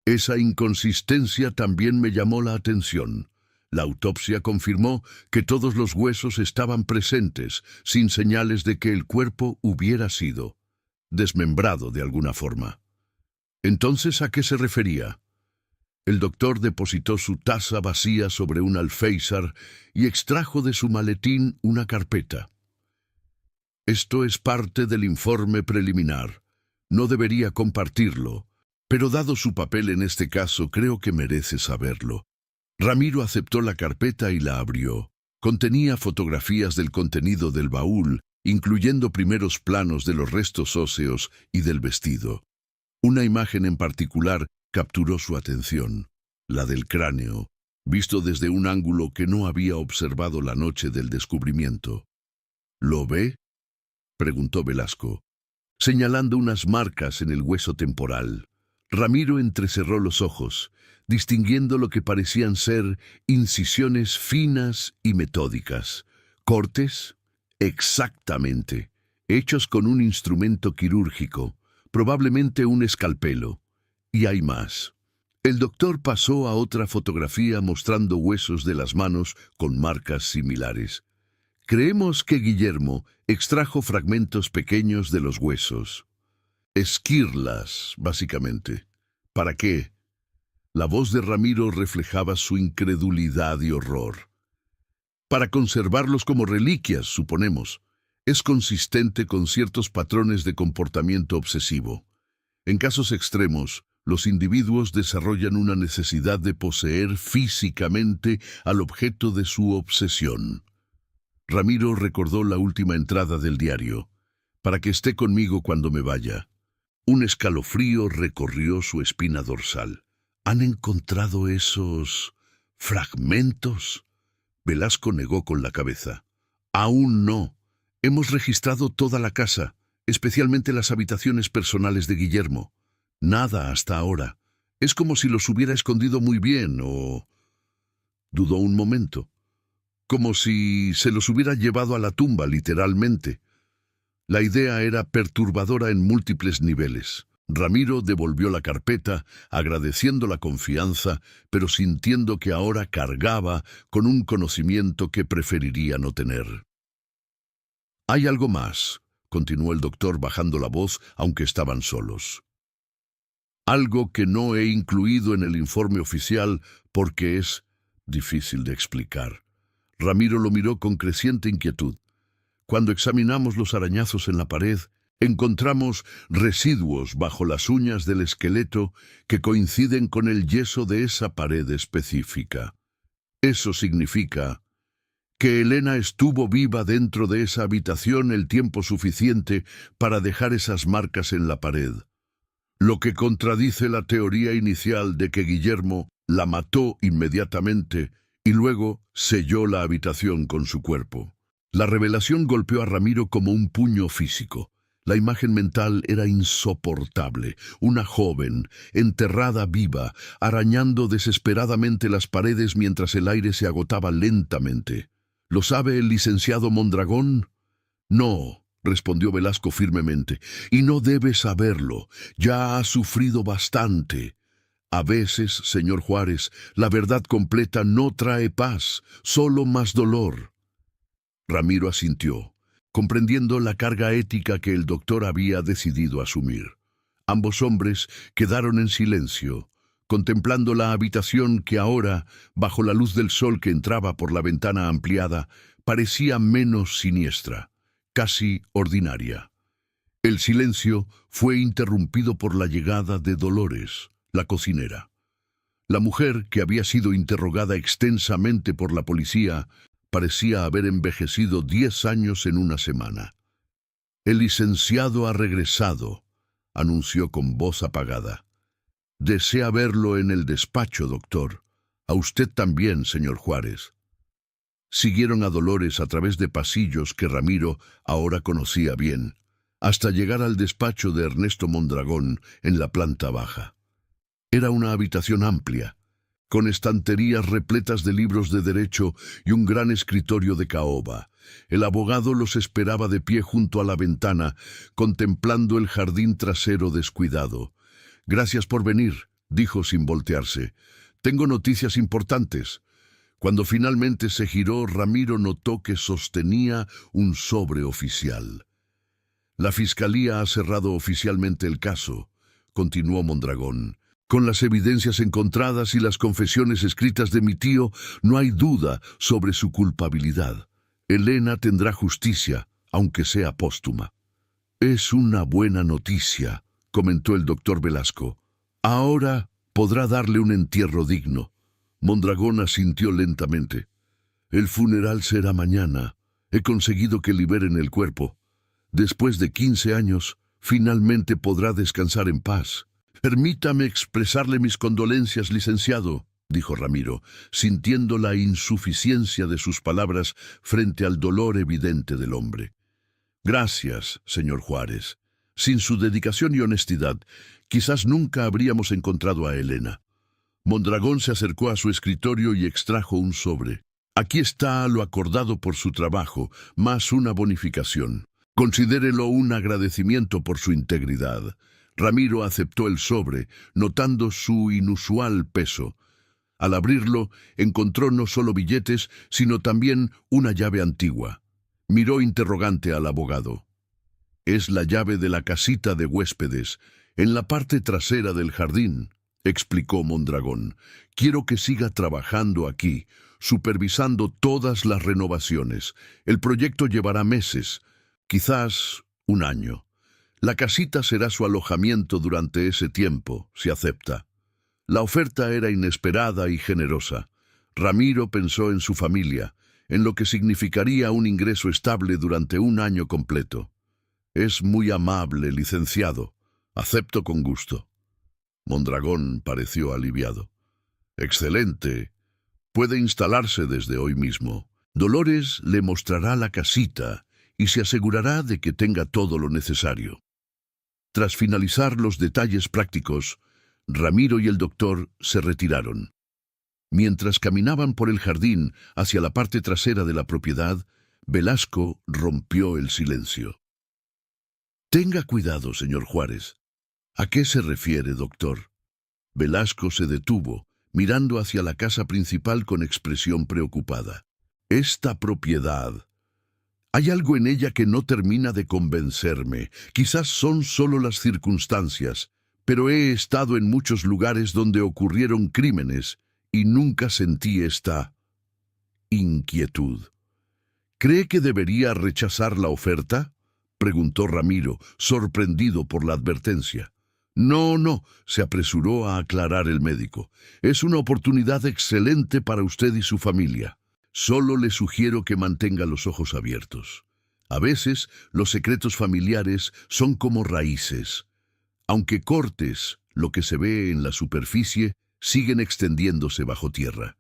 [SPEAKER 1] esa inconsistencia también me llamó la atención. La autopsia confirmó que todos los huesos estaban presentes, sin señales de que el cuerpo hubiera sido desmembrado de alguna forma». «Entonces, ¿a qué se refería?» El doctor depositó su taza vacía sobre un alféizar y extrajo de su maletín una carpeta. «Esto es parte del informe preliminar. No debería compartirlo, pero dado su papel en este caso, creo que merece saberlo». Ramiro aceptó la carpeta y la abrió. Contenía fotografías del contenido del baúl, incluyendo primeros planos de los restos óseos y del vestido. Una imagen en particular capturó su atención, la del cráneo, visto desde un ángulo que no había observado la noche del descubrimiento. «¿Lo ve?», preguntó Velasco, señalando unas marcas en el hueso temporal. Ramiro entrecerró los ojos, distinguiendo lo que parecían ser incisiones finas y metódicas. «¿Cortes?». «Exactamente, hechos con un instrumento quirúrgico, probablemente un escalpelo. Y hay más». El doctor pasó a otra fotografía mostrando huesos de las manos con marcas similares. «Creemos que Guillermo extrajo fragmentos pequeños de los huesos. Esquirlas, básicamente». «¿Para qué?». La voz de Ramiro reflejaba su incredulidad y horror. «Para conservarlos como reliquias, suponemos. Es consistente con ciertos patrones de comportamiento obsesivo. En casos extremos, los individuos desarrollan una necesidad de poseer físicamente al objeto de su obsesión». Ramiro recordó la última entrada del diario. «Para que esté conmigo cuando me vaya». Un escalofrío recorrió su espina dorsal. «¿Han encontrado esos fragmentos?». Velasco negó con la cabeza. «Aún no. Hemos registrado toda la casa, especialmente las habitaciones personales de Guillermo. Nada hasta ahora. Es como si los hubiera escondido muy bien o...». Dudó un momento. «Como si se los hubiera llevado a la tumba, literalmente». La idea era perturbadora en múltiples niveles. Ramiro devolvió la carpeta, agradeciendo la confianza, pero sintiendo que ahora cargaba con un conocimiento que preferiría no tener. «Hay algo más», continuó el doctor bajando la voz, aunque estaban solos. «Algo que no he incluido en el informe oficial porque es difícil de explicar». Ramiro lo miró con creciente inquietud. «Cuando examinamos los arañazos en la pared, encontramos residuos bajo las uñas del esqueleto que coinciden con el yeso de esa pared específica. Eso significa que Elena estuvo viva dentro de esa habitación el tiempo suficiente para dejar esas marcas en la pared, lo que contradice la teoría inicial de que Guillermo la mató inmediatamente y luego selló la habitación con su cuerpo». La revelación golpeó a Ramiro como un puño físico. La imagen mental era insoportable. Una joven, enterrada viva, arañando desesperadamente las paredes mientras el aire se agotaba lentamente. «¿Lo sabe el licenciado Mondragón?». «No», respondió Velasco firmemente, «y no debe saberlo. Ya ha sufrido bastante». «A veces, señor Juárez, la verdad completa no trae paz, solo más dolor». Ramiro asintió, comprendiendo la carga ética que el doctor había decidido asumir. Ambos hombres quedaron en silencio, contemplando la habitación que ahora, bajo la luz del sol que entraba por la ventana ampliada, parecía menos siniestra, casi ordinaria. El silencio fue interrumpido por la llegada de Dolores, la cocinera. La mujer, que había sido interrogada extensamente por la policía, parecía haber envejecido 10 años en una semana. «El licenciado ha regresado», anunció con voz apagada. «Desea verlo en el despacho, doctor. A usted también, señor Juárez». Siguieron a Dolores a través de pasillos que Ramiro ahora conocía bien, hasta llegar al despacho de Ernesto Mondragón en la planta baja. Era una habitación amplia, con estanterías repletas de libros de derecho y un gran escritorio de caoba. El abogado los esperaba de pie junto a la ventana, contemplando el jardín trasero descuidado. «Gracias por venir», dijo sin voltearse. «Tengo noticias importantes». Cuando finalmente se giró, Ramiro notó que sostenía un sobre oficial. «La Fiscalía ha cerrado oficialmente el caso», continuó Mondragón. «Con las evidencias encontradas y las confesiones escritas de mi tío, no hay duda sobre su culpabilidad. Elena tendrá justicia, aunque sea póstuma». «Es una buena noticia», comentó el doctor Velasco. «Ahora podrá darle un entierro digno». Mondragón asintió lentamente. «El funeral será mañana. He conseguido que liberen el cuerpo. Después de 15 años, finalmente podrá descansar en paz». «Permítame expresarle mis condolencias, licenciado», dijo Ramiro, sintiendo la insuficiencia de sus palabras frente al dolor evidente del hombre. «Gracias, señor Juárez. Sin su dedicación y honestidad, quizás nunca habríamos encontrado a Elena». Mondragón se acercó a su escritorio y extrajo un sobre. «Aquí está lo acordado por su trabajo, más una bonificación. Considérelo un agradecimiento por su integridad». Ramiro aceptó el sobre, notando su inusual peso. Al abrirlo, encontró no solo billetes, sino también una llave antigua. Miró interrogante al abogado. «Es la llave de la casita de huéspedes, en la parte trasera del jardín», explicó Mondragón. «Quiero que siga trabajando aquí, supervisando todas las renovaciones. El proyecto llevará meses, quizás un año. La casita será su alojamiento durante ese tiempo, si acepta». La oferta era inesperada y generosa. Ramiro pensó en su familia, en lo que significaría un ingreso estable durante un año completo. «Es muy amable, licenciado. Acepto con gusto». Mondragón pareció aliviado. «Excelente. Puede instalarse desde hoy mismo. Dolores le mostrará la casita y se asegurará de que tenga todo lo necesario». Tras finalizar los detalles prácticos, Ramiro y el doctor se retiraron. Mientras caminaban por el jardín hacia la parte trasera de la propiedad, Velasco rompió el silencio. «Tenga cuidado, señor Juárez». «¿A qué se refiere, doctor?» Velasco se detuvo, mirando hacia la casa principal con expresión preocupada. «Esta propiedad. Hay algo en ella que no termina de convencerme. Quizás son solo las circunstancias, pero he estado en muchos lugares donde ocurrieron crímenes y nunca sentí esta inquietud». «¿Cree que debería rechazar la oferta?», preguntó Ramiro, sorprendido por la advertencia. No, se apresuró a aclarar el médico. «Es una oportunidad excelente para usted y su familia. Solo le sugiero que mantenga los ojos abiertos. A veces, los secretos familiares son como raíces. Aunque cortes lo que se ve en la superficie, siguen extendiéndose bajo tierra».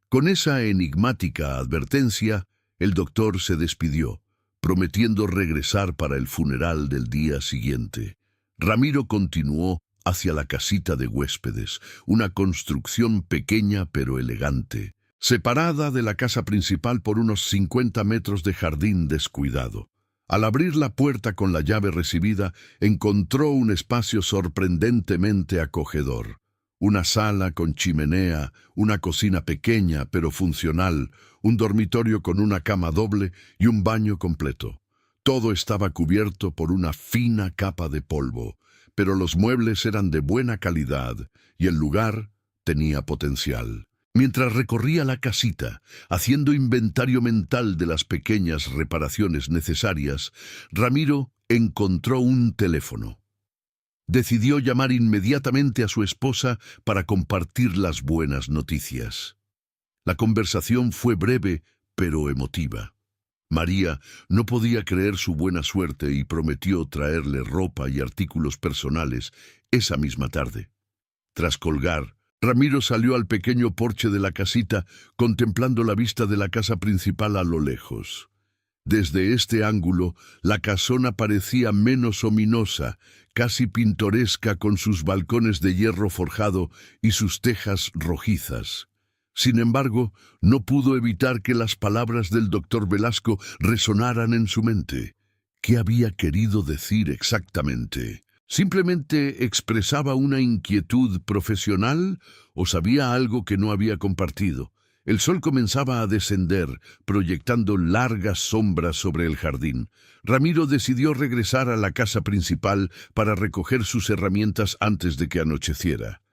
[SPEAKER 1] Con esa enigmática advertencia, el doctor se despidió, prometiendo regresar para el funeral del día siguiente. Ramiro continuó hacia la casita de huéspedes, una construcción pequeña pero elegante, separada de la casa principal por unos 50 metros de jardín descuidado. Al abrir la puerta con la llave recibida, encontró un espacio sorprendentemente acogedor. Una sala con chimenea, una cocina pequeña pero funcional, un dormitorio con una cama doble y un baño completo. Todo estaba cubierto por una fina capa de polvo, pero los muebles eran de buena calidad y el lugar tenía potencial. Mientras recorría la casita, haciendo inventario mental de las pequeñas reparaciones necesarias, Ramiro encontró un teléfono. Decidió llamar inmediatamente a su esposa para compartir las buenas noticias. La conversación fue breve, pero emotiva. María no podía creer su buena suerte y prometió traerle ropa y artículos personales esa misma tarde. Tras colgar, Ramiro salió al pequeño porche de la casita, contemplando la vista de la casa principal a lo lejos. Desde este ángulo, la casona parecía menos ominosa, casi pintoresca, con sus balcones de hierro forjado y sus tejas rojizas. Sin embargo, no pudo evitar que las palabras del doctor Velasco resonaran en su mente. ¿Qué había querido decir exactamente? ¿Simplemente expresaba una inquietud profesional o sabía algo que no había compartido? El sol comenzaba a descender, proyectando largas sombras sobre el jardín. Ramiro decidió regresar a la casa principal para recoger sus herramientas antes de que anocheciera.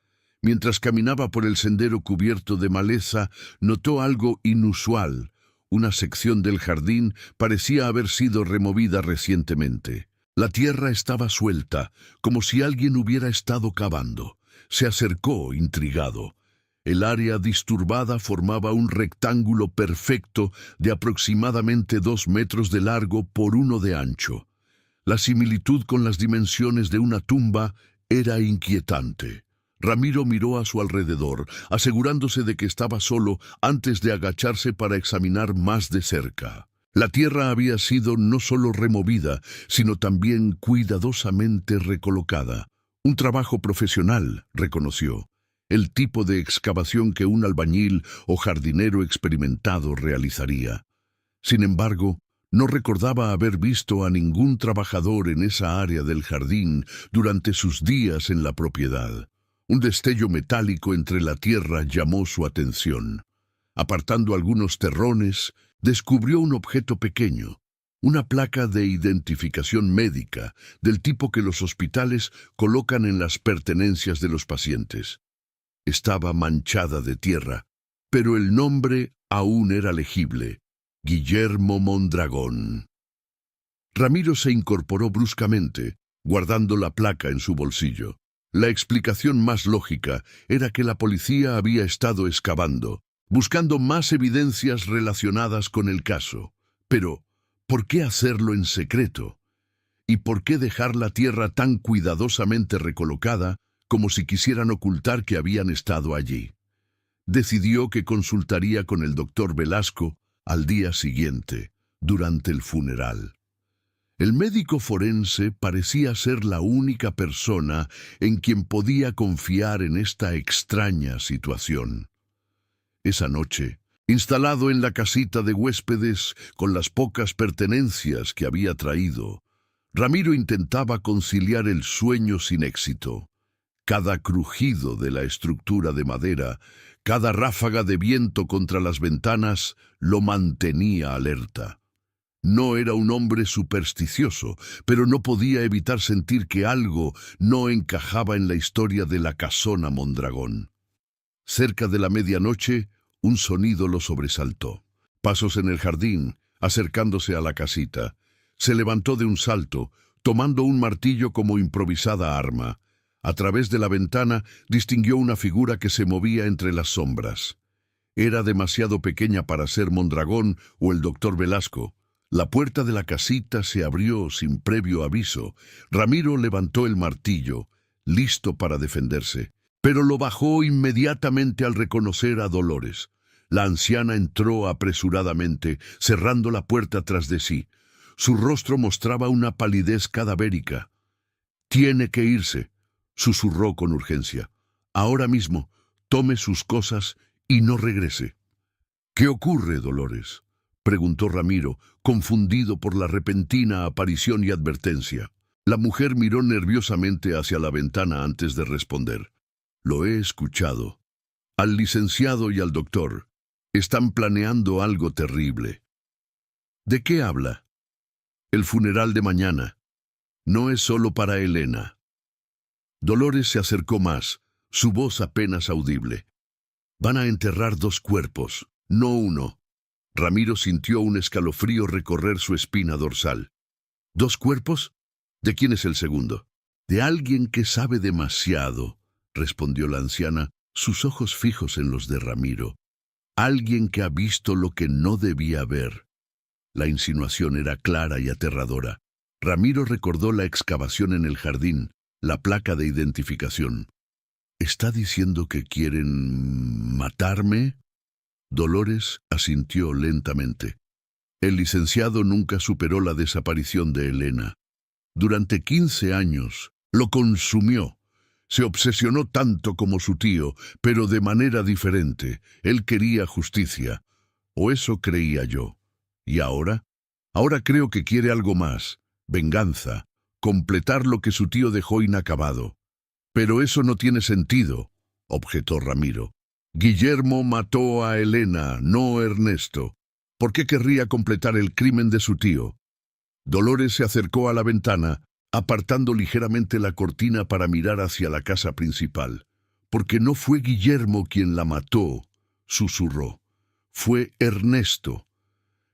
[SPEAKER 1] Mientras caminaba por el sendero cubierto de maleza, notó algo inusual. Una sección del jardín parecía haber sido removida recientemente. La tierra estaba suelta, como si alguien hubiera estado cavando. Se acercó, intrigado. El área disturbada formaba un rectángulo perfecto de aproximadamente 2 metros de largo por 1 de ancho. La similitud con las dimensiones de una tumba era inquietante. Ramiro miró a su alrededor, asegurándose de que estaba solo antes de agacharse para examinar más de cerca. La tierra había sido no solo removida, sino también cuidadosamente recolocada. Un trabajo profesional, reconoció. El tipo de excavación que un albañil o jardinero experimentado realizaría. Sin embargo, no recordaba haber visto a ningún trabajador en esa área del jardín durante sus días en la propiedad. Un destello metálico entre la tierra llamó su atención. Apartando algunos terrones, descubrió un objeto pequeño, una placa de identificación médica, del tipo que los hospitales colocan en las pertenencias de los pacientes. Estaba manchada de tierra, pero el nombre aún era legible: Guillermo Mondragón. Ramiro se incorporó bruscamente, guardando la placa en su bolsillo. La explicación más lógica era que la policía había estado excavando, buscando más evidencias relacionadas con el caso. Pero, ¿por qué hacerlo en secreto? ¿Y por qué dejar la tierra tan cuidadosamente recolocada, como si quisieran ocultar que habían estado allí? Decidió que consultaría con el doctor Velasco al día siguiente, durante el funeral. El médico forense parecía ser la única persona en quien podía confiar en esta extraña situación. Esa noche, instalado en la casita de huéspedes con las pocas pertenencias que había traído, Ramiro intentaba conciliar el sueño sin éxito. Cada crujido de la estructura de madera, cada ráfaga de viento contra las ventanas lo mantenía alerta. No era un hombre supersticioso, pero no podía evitar sentir que algo no encajaba en la historia de la casona Mondragón. Cerca de la medianoche, un sonido lo sobresaltó. Pasos en el jardín, acercándose a la casita. Se levantó de un salto, tomando un martillo como improvisada arma. A través de la ventana distinguió una figura que se movía entre las sombras. Era demasiado pequeña para ser Mondragón o el doctor Velasco. La puerta de la casita se abrió sin previo aviso. Ramiro levantó el martillo, listo para defenderse, pero lo bajó inmediatamente al reconocer a Dolores. La anciana entró apresuradamente, cerrando la puerta tras de sí. Su rostro mostraba una palidez cadavérica. «Tiene que irse», susurró con urgencia. «Ahora mismo, tome sus cosas y no regrese». «¿Qué ocurre, Dolores?», preguntó Ramiro, confundido por la repentina aparición y advertencia. La mujer miró nerviosamente hacia la ventana antes de responder. «Lo he escuchado. Al licenciado y al doctor. Están planeando algo terrible». «¿De qué habla?» «El funeral de mañana. No es solo para Elena». Dolores se acercó más, su voz apenas audible. «Van a enterrar 2 cuerpos, no uno». Ramiro sintió un escalofrío recorrer su espina dorsal. «¿2 cuerpos? ¿De quién es el segundo? De alguien que sabe demasiado, respondió la anciana, sus ojos fijos en los de Ramiro. Alguien que ha visto lo que no debía ver. La insinuación era clara y aterradora. Ramiro recordó la excavación en el jardín, la placa de identificación. ¿Está diciendo que quieren matarme? Dolores asintió lentamente. El licenciado nunca superó la desaparición de Elena. Durante 15 años lo consumió. Se obsesionó tanto como su tío, pero de manera diferente. Él quería justicia. O eso creía yo. ¿Y ahora? Ahora creo que quiere algo más. Venganza. Completar lo que su tío dejó inacabado. Pero eso no tiene sentido, objetó Ramiro. Guillermo mató a Elena, no Ernesto. ¿Por qué querría completar el crimen de su tío? Dolores se acercó a la ventana, apartando ligeramente la cortina para mirar hacia la casa principal. Porque no fue Guillermo quien la mató, susurró. Fue Ernesto.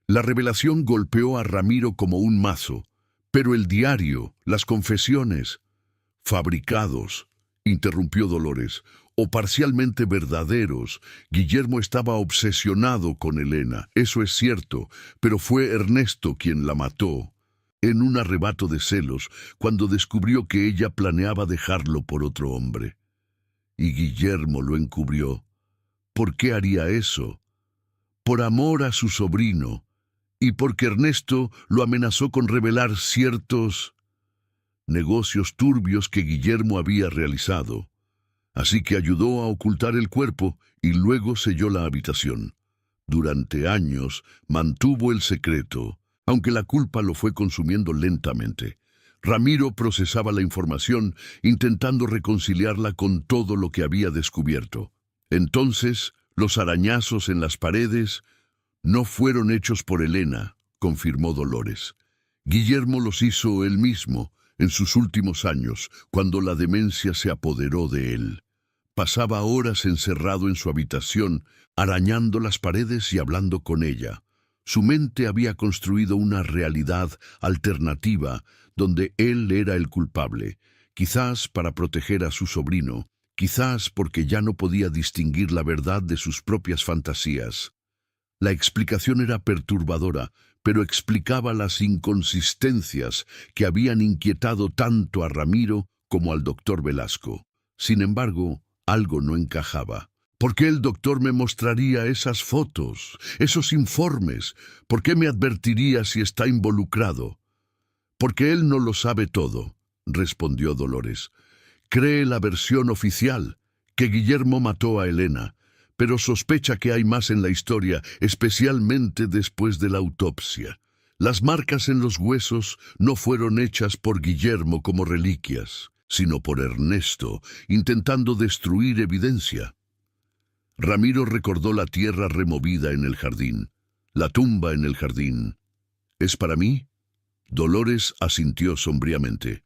[SPEAKER 1] La revelación golpeó a Ramiro como un mazo, pero el diario, las confesiones, fabricados, interrumpió Dolores, o parcialmente verdaderos. Guillermo estaba obsesionado con Elena, eso es cierto, pero fue Ernesto quien la mató, en un arrebato de celos, cuando descubrió que ella planeaba dejarlo por otro hombre. Y Guillermo lo encubrió. ¿Por qué haría eso? Por amor a su sobrino, y porque Ernesto lo amenazó con revelar ciertos negocios turbios que Guillermo había realizado. Así que ayudó a ocultar el cuerpo y luego selló la habitación. Durante años mantuvo el secreto, aunque la culpa lo fue consumiendo lentamente. Ramiro procesaba la información, intentando reconciliarla con todo lo que había descubierto. Entonces, los arañazos en las paredes no fueron hechos por Elena, confirmó Dolores. Guillermo los hizo él mismo, en sus últimos años, cuando la demencia se apoderó de él. Pasaba horas encerrado en su habitación, arañando las paredes y hablando con ella. Su mente había construido una realidad alternativa donde él era el culpable, quizás para proteger a su sobrino, quizás porque ya no podía distinguir la verdad de sus propias fantasías. La explicación era perturbadora, pero explicaba las inconsistencias que habían inquietado tanto a Ramiro como al doctor Velasco. Sin embargo, algo no encajaba. ¿Por qué el doctor me mostraría esas fotos, esos informes? ¿Por qué me advertiría si está involucrado? Porque él no lo sabe todo, respondió Dolores. Cree la versión oficial, que Guillermo mató a Elena, pero sospecha que hay más en la historia, especialmente después de la autopsia. Las marcas en los huesos no fueron hechas por Guillermo como reliquias, sino por Ernesto, intentando destruir evidencia. Ramiro recordó la tierra removida en el jardín, la tumba en el jardín. ¿Es para mí? Dolores asintió sombríamente.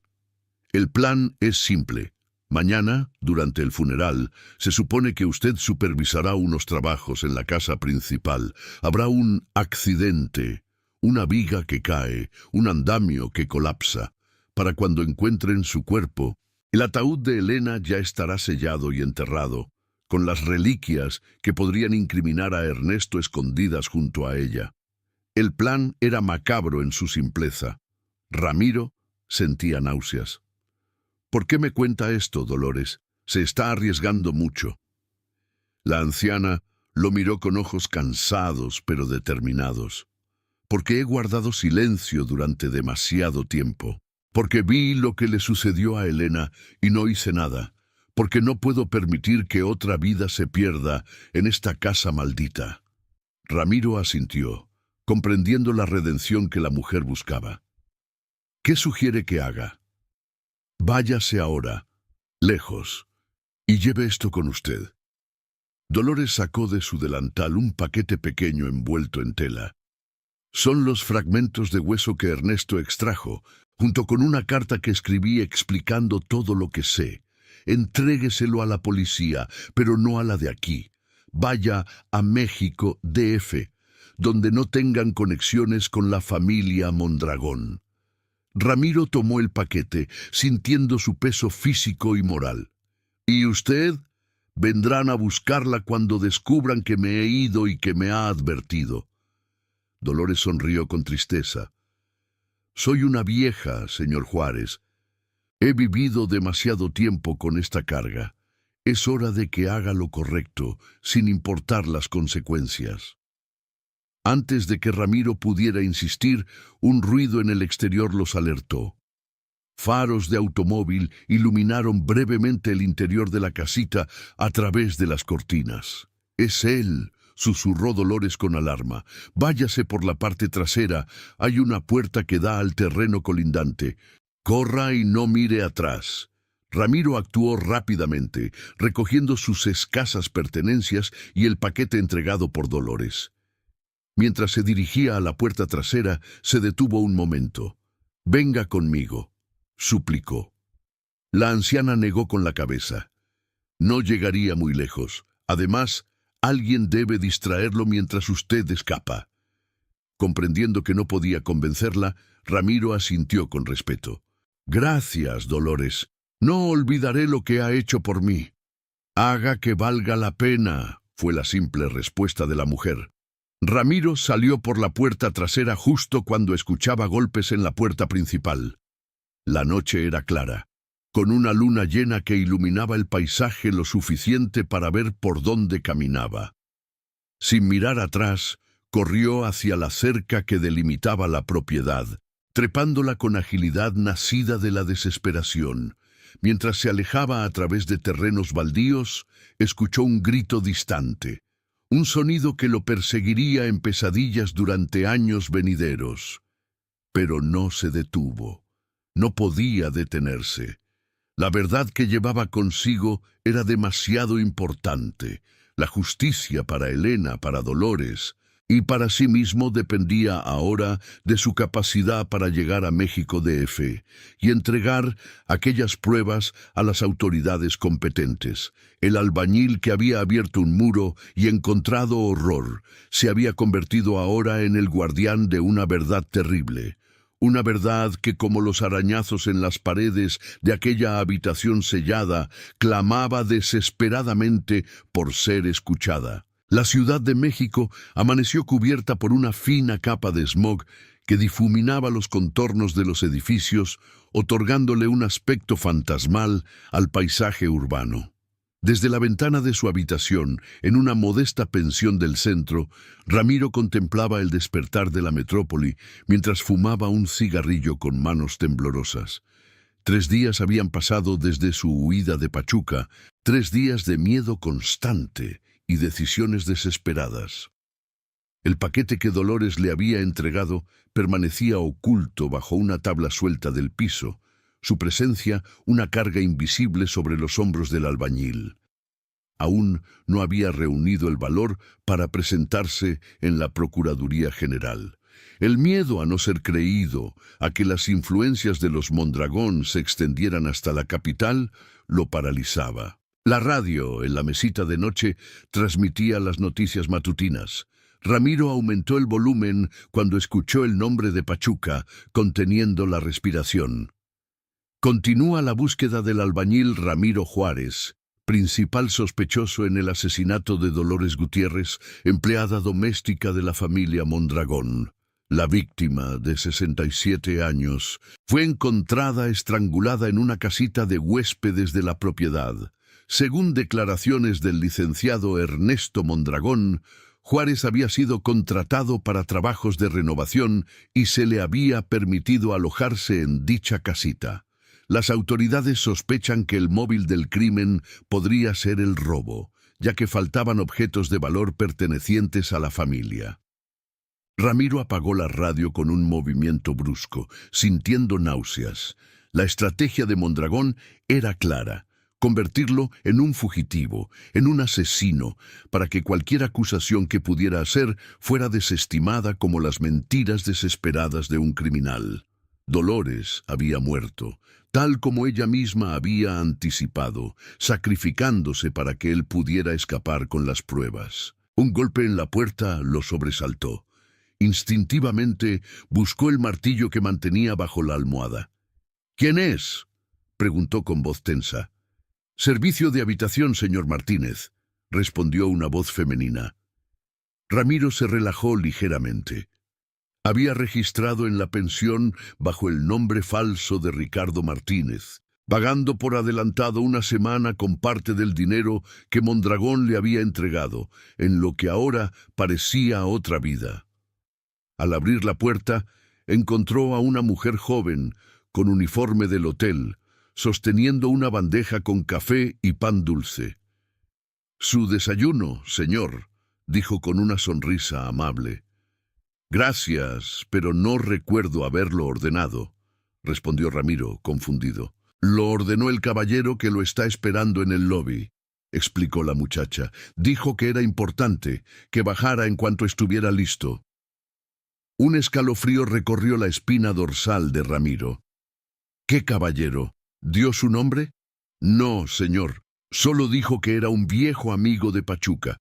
[SPEAKER 1] El plan es simple. Mañana, durante el funeral, se supone que usted supervisará unos trabajos en la casa principal. Habrá un accidente, una viga que cae, un andamio que colapsa. Para cuando encuentren su cuerpo, el ataúd de Elena ya estará sellado y enterrado, con las reliquias que podrían incriminar a Ernesto escondidas junto a ella. El plan era macabro en su simpleza. Ramiro sentía náuseas. ¿Por qué me cuenta esto, Dolores? Se está arriesgando mucho. La anciana lo miró con ojos cansados pero determinados. Porque he guardado silencio durante demasiado tiempo. Porque vi lo que le sucedió a Elena y no hice nada. Porque no puedo permitir que otra vida se pierda en esta casa maldita. Ramiro asintió, comprendiendo la redención que la mujer buscaba. ¿Qué sugiere que haga? Váyase ahora, lejos, y lleve esto con usted. Dolores sacó de su delantal un paquete pequeño envuelto en tela. Son los fragmentos de hueso que Ernesto extrajo, junto con una carta que escribí explicando todo lo que sé. Entrégueselo a la policía, pero no a la de aquí. Vaya a México, DF, donde no tengan conexiones con la familia Mondragón. Ramiro tomó el paquete, sintiendo su peso físico y moral. ¿Y usted? Vendrán a buscarla cuando descubran que me he ido y que me ha advertido. Dolores sonrió con tristeza. Soy una vieja, señor Juárez. He vivido demasiado tiempo con esta carga. Es hora de que haga lo correcto, sin importar las consecuencias. Antes de que Ramiro pudiera insistir, un ruido en el exterior los alertó. Faros de automóvil iluminaron brevemente el interior de la casita a través de las cortinas. «Es él», susurró Dolores con alarma. «Váyase por la parte trasera. Hay una puerta que da al terreno colindante. Corra y no mire atrás». Ramiro actuó rápidamente, recogiendo sus escasas pertenencias y el paquete entregado por Dolores. Mientras se dirigía a la puerta trasera, se detuvo un momento. «Venga conmigo», suplicó. La anciana negó con la cabeza. No llegaría muy lejos. Además, alguien debe distraerlo mientras usted escapa. Comprendiendo que no podía convencerla, Ramiro asintió con respeto. «Gracias, Dolores. No olvidaré lo que ha hecho por mí». «Haga que valga la pena», fue la simple respuesta de la mujer. Ramiro salió por la puerta trasera justo cuando escuchaba golpes en la puerta principal. La noche era clara, con una luna llena que iluminaba el paisaje lo suficiente para ver por dónde caminaba. Sin mirar atrás, corrió hacia la cerca que delimitaba la propiedad, trepándola con agilidad nacida de la desesperación. Mientras se alejaba a través de terrenos baldíos, escuchó un grito distante, un sonido que lo perseguiría en pesadillas durante años venideros. Pero no se detuvo. No podía detenerse. La verdad que llevaba consigo era demasiado importante. La justicia para Elena, para Dolores, y para sí mismo dependía ahora de su capacidad para llegar a México DF y entregar aquellas pruebas a las autoridades competentes. El albañil que había abierto un muro y encontrado horror se había convertido ahora en el guardián de una verdad terrible. Una verdad que, como los arañazos en las paredes de aquella habitación sellada, clamaba desesperadamente por ser escuchada. La Ciudad de México amaneció cubierta por una fina capa de smog que difuminaba los contornos de los edificios, otorgándole un aspecto fantasmal al paisaje urbano. Desde la ventana de su habitación, en una modesta pensión del centro, Ramiro contemplaba el despertar de la metrópoli mientras fumaba un cigarrillo con manos temblorosas. 3 días habían pasado desde su huida de Pachuca, 3 días de miedo constante y decisiones desesperadas. El paquete que Dolores le había entregado permanecía oculto bajo una tabla suelta del piso, su presencia una carga invisible sobre los hombros del albañil. Aún no había reunido el valor para presentarse en la Procuraduría General. El miedo a no ser creído, a que las influencias de los Mondragón se extendieran hasta la capital, lo paralizaba. La radio, en la mesita de noche, transmitía las noticias matutinas. Ramiro aumentó el volumen cuando escuchó el nombre de Pachuca, conteniendo la respiración. Continúa la búsqueda del albañil Ramiro Juárez, principal sospechoso en el asesinato de Dolores Gutiérrez, empleada doméstica de la familia Mondragón. La víctima, de 67 años, fue encontrada estrangulada en una casita de huéspedes de la propiedad. Según declaraciones del licenciado Ernesto Mondragón, Juárez había sido contratado para trabajos de renovación y se le había permitido alojarse en dicha casita. Las autoridades sospechan que el móvil del crimen podría ser el robo, ya que faltaban objetos de valor pertenecientes a la familia. Ramiro apagó la radio con un movimiento brusco, sintiendo náuseas. La estrategia de Mondragón era clara: convertirlo en un fugitivo, en un asesino, para que cualquier acusación que pudiera hacer fuera desestimada como las mentiras desesperadas de un criminal. Dolores había muerto, tal como ella misma había anticipado, sacrificándose para que él pudiera escapar con las pruebas. Un golpe en la puerta lo sobresaltó. Instintivamente buscó el martillo que mantenía bajo la almohada. —¿Quién es? —preguntó con voz tensa. —Servicio de habitación, señor Martínez —respondió una voz femenina. Ramiro se relajó ligeramente. Había registrado en la pensión bajo el nombre falso de Ricardo Martínez, pagando por adelantado una semana con parte del dinero que Mondragón le había entregado, en lo que ahora parecía otra vida. Al abrir la puerta, encontró a una mujer joven, con uniforme del hotel, sosteniendo una bandeja con café y pan dulce. —Su desayuno, señor —dijo con una sonrisa amable. —Gracias, pero no recuerdo haberlo ordenado —respondió Ramiro, confundido. —Lo ordenó el caballero que lo está esperando en el lobby —explicó la muchacha. Dijo que era importante, que bajara en cuanto estuviera listo. Un escalofrío recorrió la espina dorsal de Ramiro. —¿Qué caballero? ¿Dio su nombre? —No, señor. Solo dijo que era un viejo amigo de Pachuca.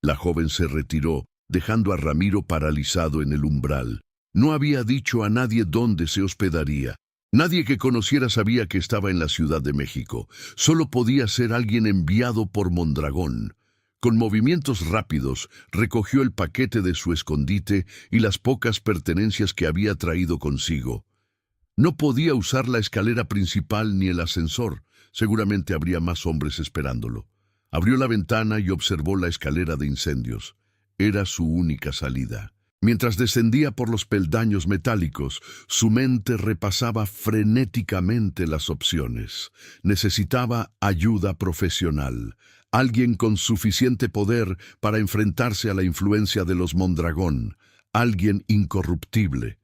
[SPEAKER 1] La joven se retiró, dejando a Ramiro paralizado en el umbral. No había dicho a nadie dónde se hospedaría. Nadie que conociera sabía que estaba en la Ciudad de México. Solo podía ser alguien enviado por Mondragón. Con movimientos rápidos, recogió el paquete de su escondite y las pocas pertenencias que había traído consigo. No podía usar la escalera principal ni el ascensor. Seguramente habría más hombres esperándolo. Abrió la ventana y observó la escalera de incendios. Era su única salida. Mientras descendía por los peldaños metálicos, su mente repasaba frenéticamente las opciones. Necesitaba ayuda profesional. Alguien con suficiente poder para enfrentarse a la influencia de los Mondragón. Alguien incorruptible.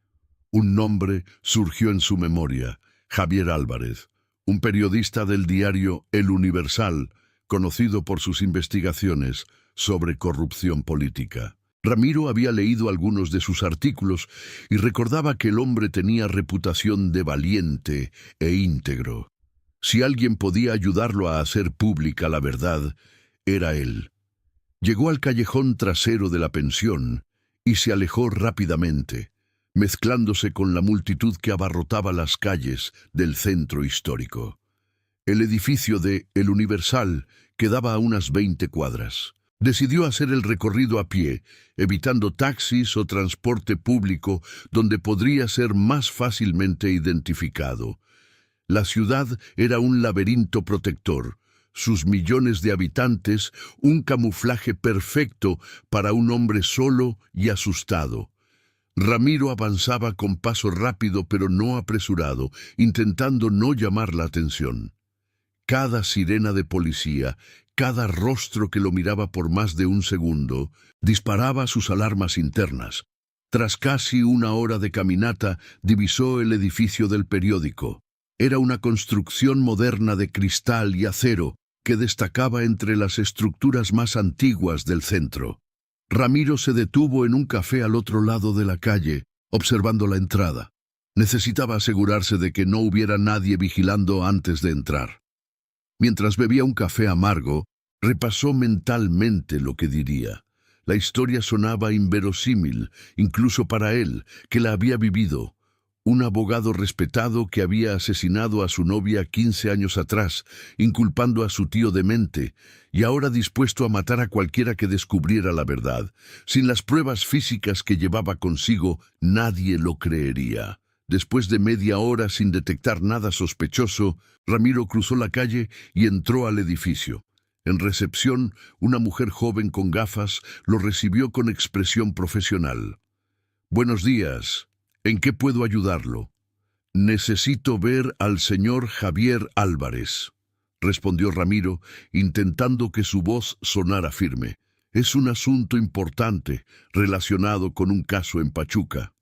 [SPEAKER 1] Un nombre surgió en su memoria: Javier Álvarez, un periodista del diario El Universal, conocido por sus investigaciones sobre corrupción política. Ramiro había leído algunos de sus artículos y recordaba que el hombre tenía reputación de valiente e íntegro. Si alguien podía ayudarlo a hacer pública la verdad, era él. Llegó al callejón trasero de la pensión y se alejó rápidamente, mezclándose con la multitud que abarrotaba las calles del centro histórico. El edificio de El Universal quedaba a unas 20 cuadras. Decidió hacer el recorrido a pie, evitando taxis o transporte público donde podría ser más fácilmente identificado. La ciudad era un laberinto protector, sus millones de habitantes un camuflaje perfecto para un hombre solo y asustado. Ramiro avanzaba con paso rápido pero no apresurado, intentando no llamar la atención. Cada sirena de policía, cada rostro que lo miraba por más de un segundo, disparaba sus alarmas internas. Tras casi una hora de caminata, divisó el edificio del periódico. Era una construcción moderna de cristal y acero que destacaba entre las estructuras más antiguas del centro. Ramiro se detuvo en un café al otro lado de la calle, observando la entrada. Necesitaba asegurarse de que no hubiera nadie vigilando antes de entrar. Mientras bebía un café amargo, repasó mentalmente lo que diría. La historia sonaba inverosímil, incluso para él, que la había vivido. Un abogado respetado que había asesinado a su novia 15 años atrás, inculpando a su tío demente, y ahora dispuesto a matar a cualquiera que descubriera la verdad. Sin las pruebas físicas que llevaba consigo, nadie lo creería. Después de media hora sin detectar nada sospechoso, Ramiro cruzó la calle y entró al edificio. En recepción, una mujer joven con gafas lo recibió con expresión profesional. «Buenos días. ¿En qué puedo ayudarlo?» «Necesito ver al señor Javier Álvarez», respondió Ramiro, intentando que su voz sonara firme. «Es un asunto importante relacionado con un caso en Pachuca».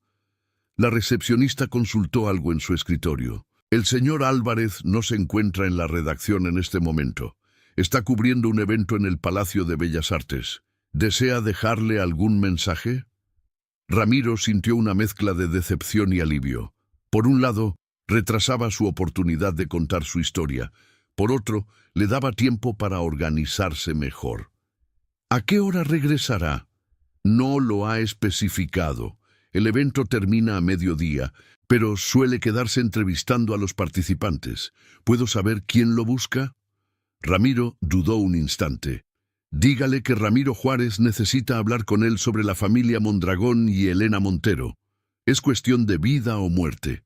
[SPEAKER 1] La recepcionista consultó algo en su escritorio. «El señor Álvarez no se encuentra en la redacción en este momento. Está cubriendo un evento en el Palacio de Bellas Artes. ¿Desea dejarle algún mensaje?» Ramiro sintió una mezcla de decepción y alivio. Por un lado, retrasaba su oportunidad de contar su historia. Por otro, le daba tiempo para organizarse mejor. «¿A qué hora regresará?» No lo ha especificado. El evento termina a mediodía, pero suele quedarse entrevistando a los participantes. ¿Puedo saber quién lo busca? Ramiro dudó un instante. Dígale que Ramiro Juárez necesita hablar con él sobre la familia Mondragón y Elena Montero. Es cuestión de vida o muerte.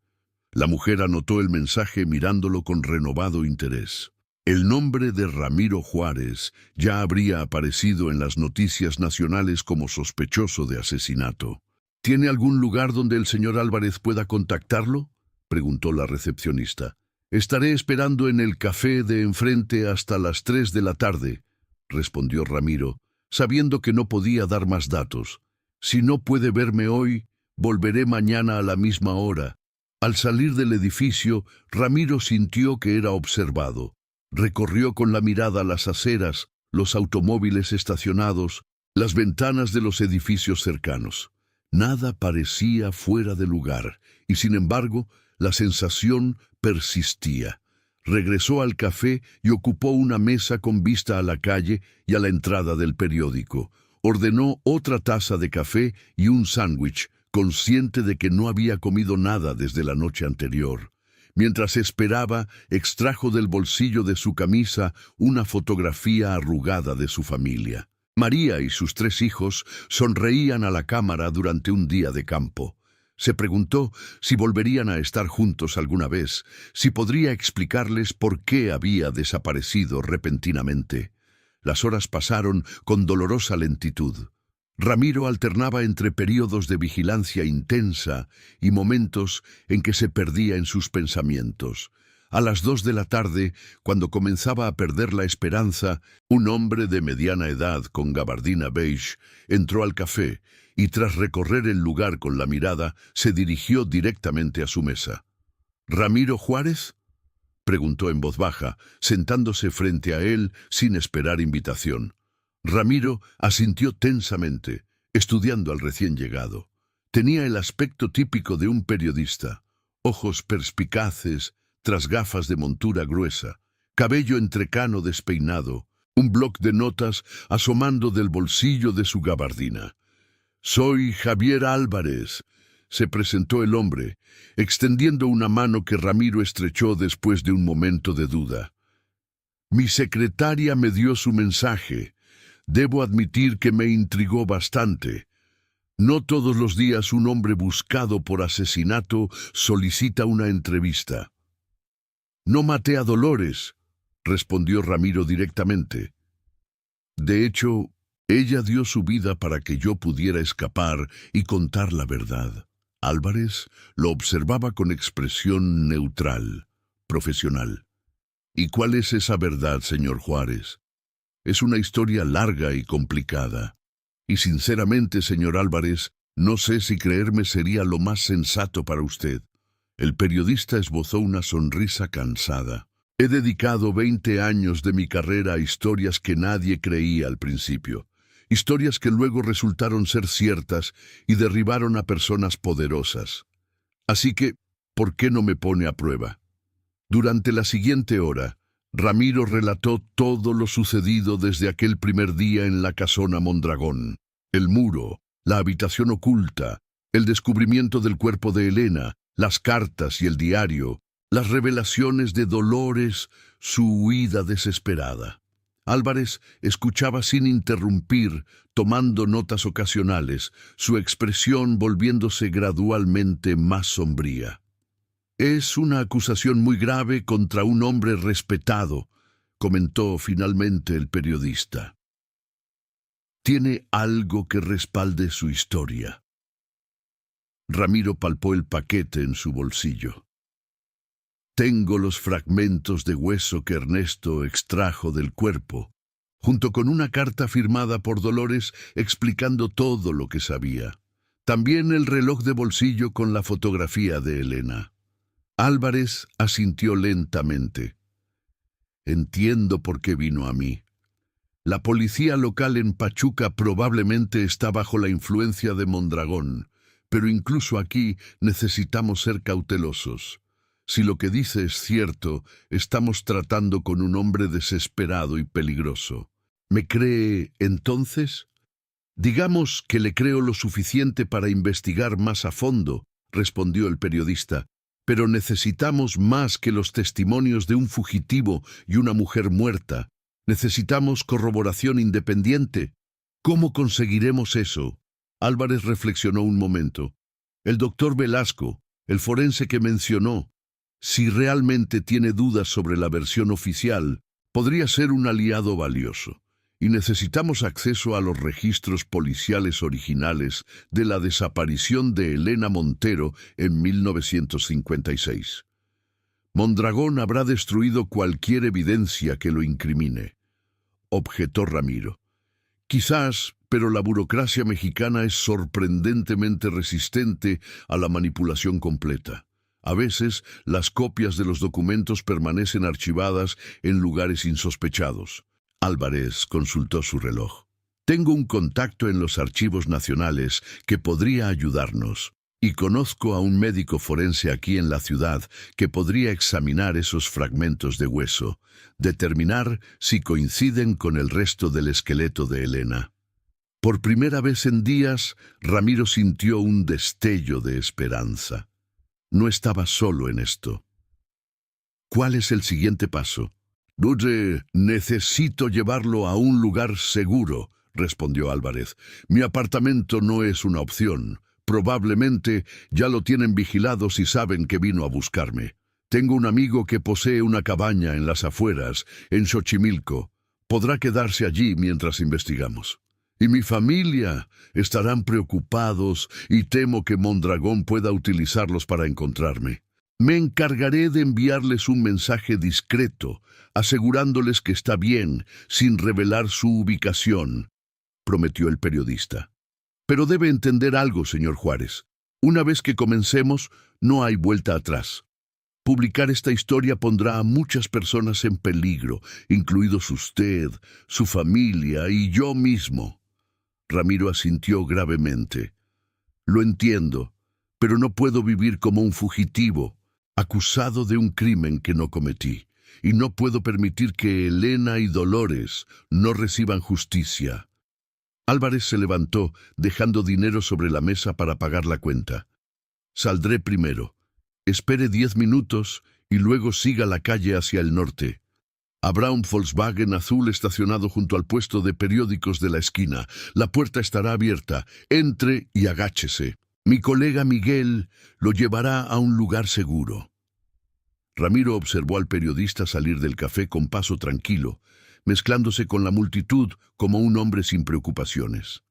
[SPEAKER 1] La mujer anotó el mensaje mirándolo con renovado interés. El nombre de Ramiro Juárez ya habría aparecido en las noticias nacionales como sospechoso de asesinato. ¿Tiene algún lugar donde el señor Álvarez pueda contactarlo?, preguntó la recepcionista. Estaré esperando en el café de enfrente hasta las 3 de la tarde, respondió Ramiro, sabiendo que no podía dar más datos. Si no puede verme hoy, volveré mañana a la misma hora. Al salir del edificio, Ramiro sintió que era observado. Recorrió con la mirada las aceras, los automóviles estacionados, las ventanas de los edificios cercanos. Nada parecía fuera de lugar, y sin embargo, la sensación persistía. Regresó al café y ocupó una mesa con vista a la calle y a la entrada del periódico. Ordenó otra taza de café y un sándwich, consciente de que no había comido nada desde la noche anterior. Mientras esperaba, extrajo del bolsillo de su camisa una fotografía arrugada de su familia. María y sus 3 hijos sonreían a la cámara durante un día de campo. Se preguntó si volverían a estar juntos alguna vez, si podría explicarles por qué había desaparecido repentinamente. Las horas pasaron con dolorosa lentitud. Ramiro alternaba entre períodos de vigilancia intensa y momentos en que se perdía en sus pensamientos. A las 2 de la tarde, cuando comenzaba a perder la esperanza, un hombre de mediana edad con gabardina beige entró al café y tras recorrer el lugar con la mirada, se dirigió directamente a su mesa. ¿Ramiro Juárez?, preguntó en voz baja, sentándose frente a él sin esperar invitación. Ramiro asintió tensamente, estudiando al recién llegado. Tenía el aspecto típico de un periodista, ojos perspicaces, tras gafas de montura gruesa, cabello entrecano despeinado, un bloc de notas asomando del bolsillo de su gabardina. «Soy Javier Álvarez», se presentó el hombre, extendiendo una mano que Ramiro estrechó después de un momento de duda. «Mi secretaria me dio su mensaje. Debo admitir que me intrigó bastante. No todos los días un hombre buscado por asesinato solicita una entrevista». «No maté a Dolores», respondió Ramiro directamente. «De hecho, ella dio su vida para que yo pudiera escapar y contar la verdad». Álvarez lo observaba con expresión neutral, profesional. «¿Y cuál es esa verdad, señor Juárez? Es una historia larga y complicada. Y sinceramente, señor Álvarez, no sé si creerme sería lo más sensato para usted». El periodista esbozó una sonrisa cansada. «He dedicado 20 años de mi carrera a historias que nadie creía al principio. Historias que luego resultaron ser ciertas y derribaron a personas poderosas. Así que, ¿por qué no me pone a prueba?». Durante la siguiente hora, Ramiro relató todo lo sucedido desde aquel primer día en la casona Mondragón. El muro, la habitación oculta, el descubrimiento del cuerpo de Elena, las cartas y el diario, las revelaciones de Dolores, su huida desesperada. Álvarez escuchaba sin interrumpir, tomando notas ocasionales, su expresión volviéndose gradualmente más sombría. «Es una acusación muy grave contra un hombre respetado», comentó finalmente el periodista. «Tiene algo que respalde su historia». Ramiro palpó el paquete en su bolsillo. «Tengo los fragmentos de hueso que Ernesto extrajo del cuerpo, junto con una carta firmada por Dolores explicando todo lo que sabía. También el reloj de bolsillo con la fotografía de Elena». Álvarez asintió lentamente. «Entiendo por qué vino a mí. La policía local en Pachuca probablemente está bajo la influencia de Mondragón, pero incluso aquí necesitamos ser cautelosos. Si lo que dice es cierto, estamos tratando con un hombre desesperado y peligroso. ¿Me cree entonces?». Digamos que le creo lo suficiente para investigar más a fondo, respondió el periodista, pero necesitamos más que los testimonios de un fugitivo y una mujer muerta. Necesitamos corroboración independiente. ¿Cómo conseguiremos eso? Álvarez reflexionó un momento. El doctor Velasco, el forense que mencionó, si realmente tiene dudas sobre la versión oficial, podría ser un aliado valioso. Y necesitamos acceso a los registros policiales originales de la desaparición de Elena Montero en 1956. Mondragón habrá destruido cualquier evidencia que lo incrimine, objetó Ramiro. Quizás, pero la burocracia mexicana es sorprendentemente resistente a la manipulación completa. A veces, las copias de los documentos permanecen archivadas en lugares insospechados. Álvarez consultó su reloj. Tengo un contacto en los archivos nacionales que podría ayudarnos, y conozco a un médico forense aquí en la ciudad que podría examinar esos fragmentos de hueso, determinar si coinciden con el resto del esqueleto de Elena. Por primera vez en días, Ramiro sintió un destello de esperanza. No estaba solo en esto. ¿Cuál es el siguiente paso? Necesito llevarlo a un lugar seguro, respondió Álvarez. Mi apartamento no es una opción. Probablemente ya lo tienen vigilado si saben que vino a buscarme. Tengo un amigo que posee una cabaña en las afueras, en Xochimilco. Podrá quedarse allí mientras investigamos. Y mi familia estarán preocupados y temo que Mondragón pueda utilizarlos para encontrarme. Me encargaré de enviarles un mensaje discreto, asegurándoles que está bien, sin revelar su ubicación, prometió el periodista. Pero debe entender algo, señor Juárez. Una vez que comencemos, no hay vuelta atrás. Publicar esta historia pondrá a muchas personas en peligro, incluidos usted, su familia y yo mismo. Ramiro asintió gravemente. Lo entiendo, pero no puedo vivir como un fugitivo, acusado de un crimen que no cometí, y no puedo permitir que Elena y Dolores no reciban justicia. Álvarez se levantó, dejando dinero sobre la mesa para pagar la cuenta. Saldré primero. Espere 10 minutos y luego siga la calle hacia el norte. Habrá un Volkswagen azul estacionado junto al puesto de periódicos de la esquina. La puerta estará abierta. Entre y agáchese. Mi colega Miguel lo llevará a un lugar seguro. Ramiro observó al periodista salir del café con paso tranquilo, mezclándose con la multitud como un hombre sin preocupaciones.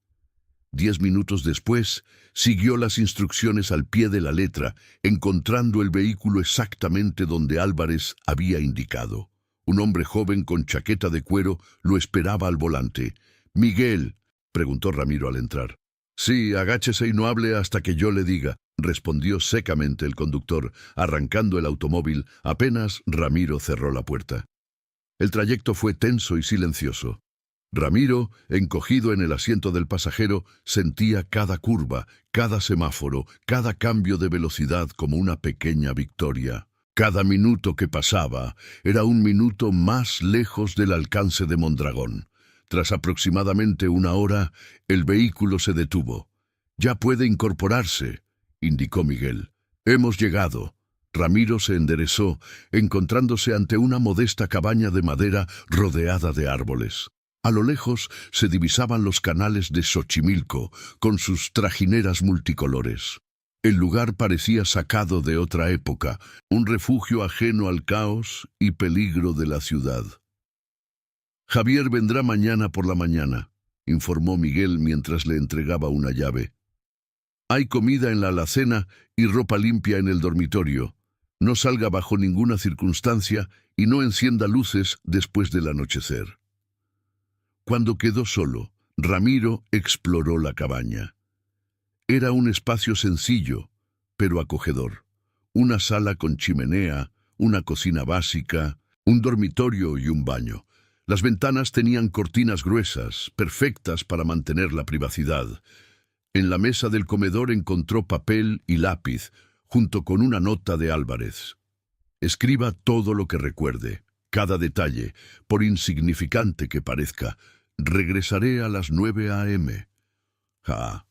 [SPEAKER 1] 10 minutos después, siguió las instrucciones al pie de la letra, encontrando el vehículo exactamente donde Álvarez había indicado. Un hombre joven con chaqueta de cuero lo esperaba al volante. «Miguel», preguntó Ramiro al entrar. «Sí, agáchese y no hable hasta que yo le diga», respondió secamente el conductor, arrancando el automóvil apenas Ramiro cerró la puerta. El trayecto fue tenso y silencioso. Ramiro, encogido en el asiento del pasajero, sentía cada curva, cada semáforo, cada cambio de velocidad como una pequeña victoria. Cada minuto que pasaba era un minuto más lejos del alcance de Mondragón. Tras aproximadamente 1 hora, el vehículo se detuvo. «Ya puede incorporarse», indicó Miguel. «Hemos llegado». Ramiro se enderezó, encontrándose ante una modesta cabaña de madera rodeada de árboles. A lo lejos se divisaban los canales de Xochimilco, con sus trajineras multicolores. El lugar parecía sacado de otra época, un refugio ajeno al caos y peligro de la ciudad. «Javier vendrá mañana por la mañana», informó Miguel mientras le entregaba una llave. «Hay comida en la alacena y ropa limpia en el dormitorio. No salga bajo ninguna circunstancia y no encienda luces después del anochecer». Cuando quedó solo, Ramiro exploró la cabaña. Era un espacio sencillo, pero acogedor. Una sala con chimenea, una cocina básica, un dormitorio y un baño. Las ventanas tenían cortinas gruesas, perfectas para mantener la privacidad. En la mesa del comedor encontró papel y lápiz, junto con una nota de Álvarez. «Escriba todo lo que recuerde, cada detalle, por insignificante que parezca. Regresaré a las 9 a.m. Ah.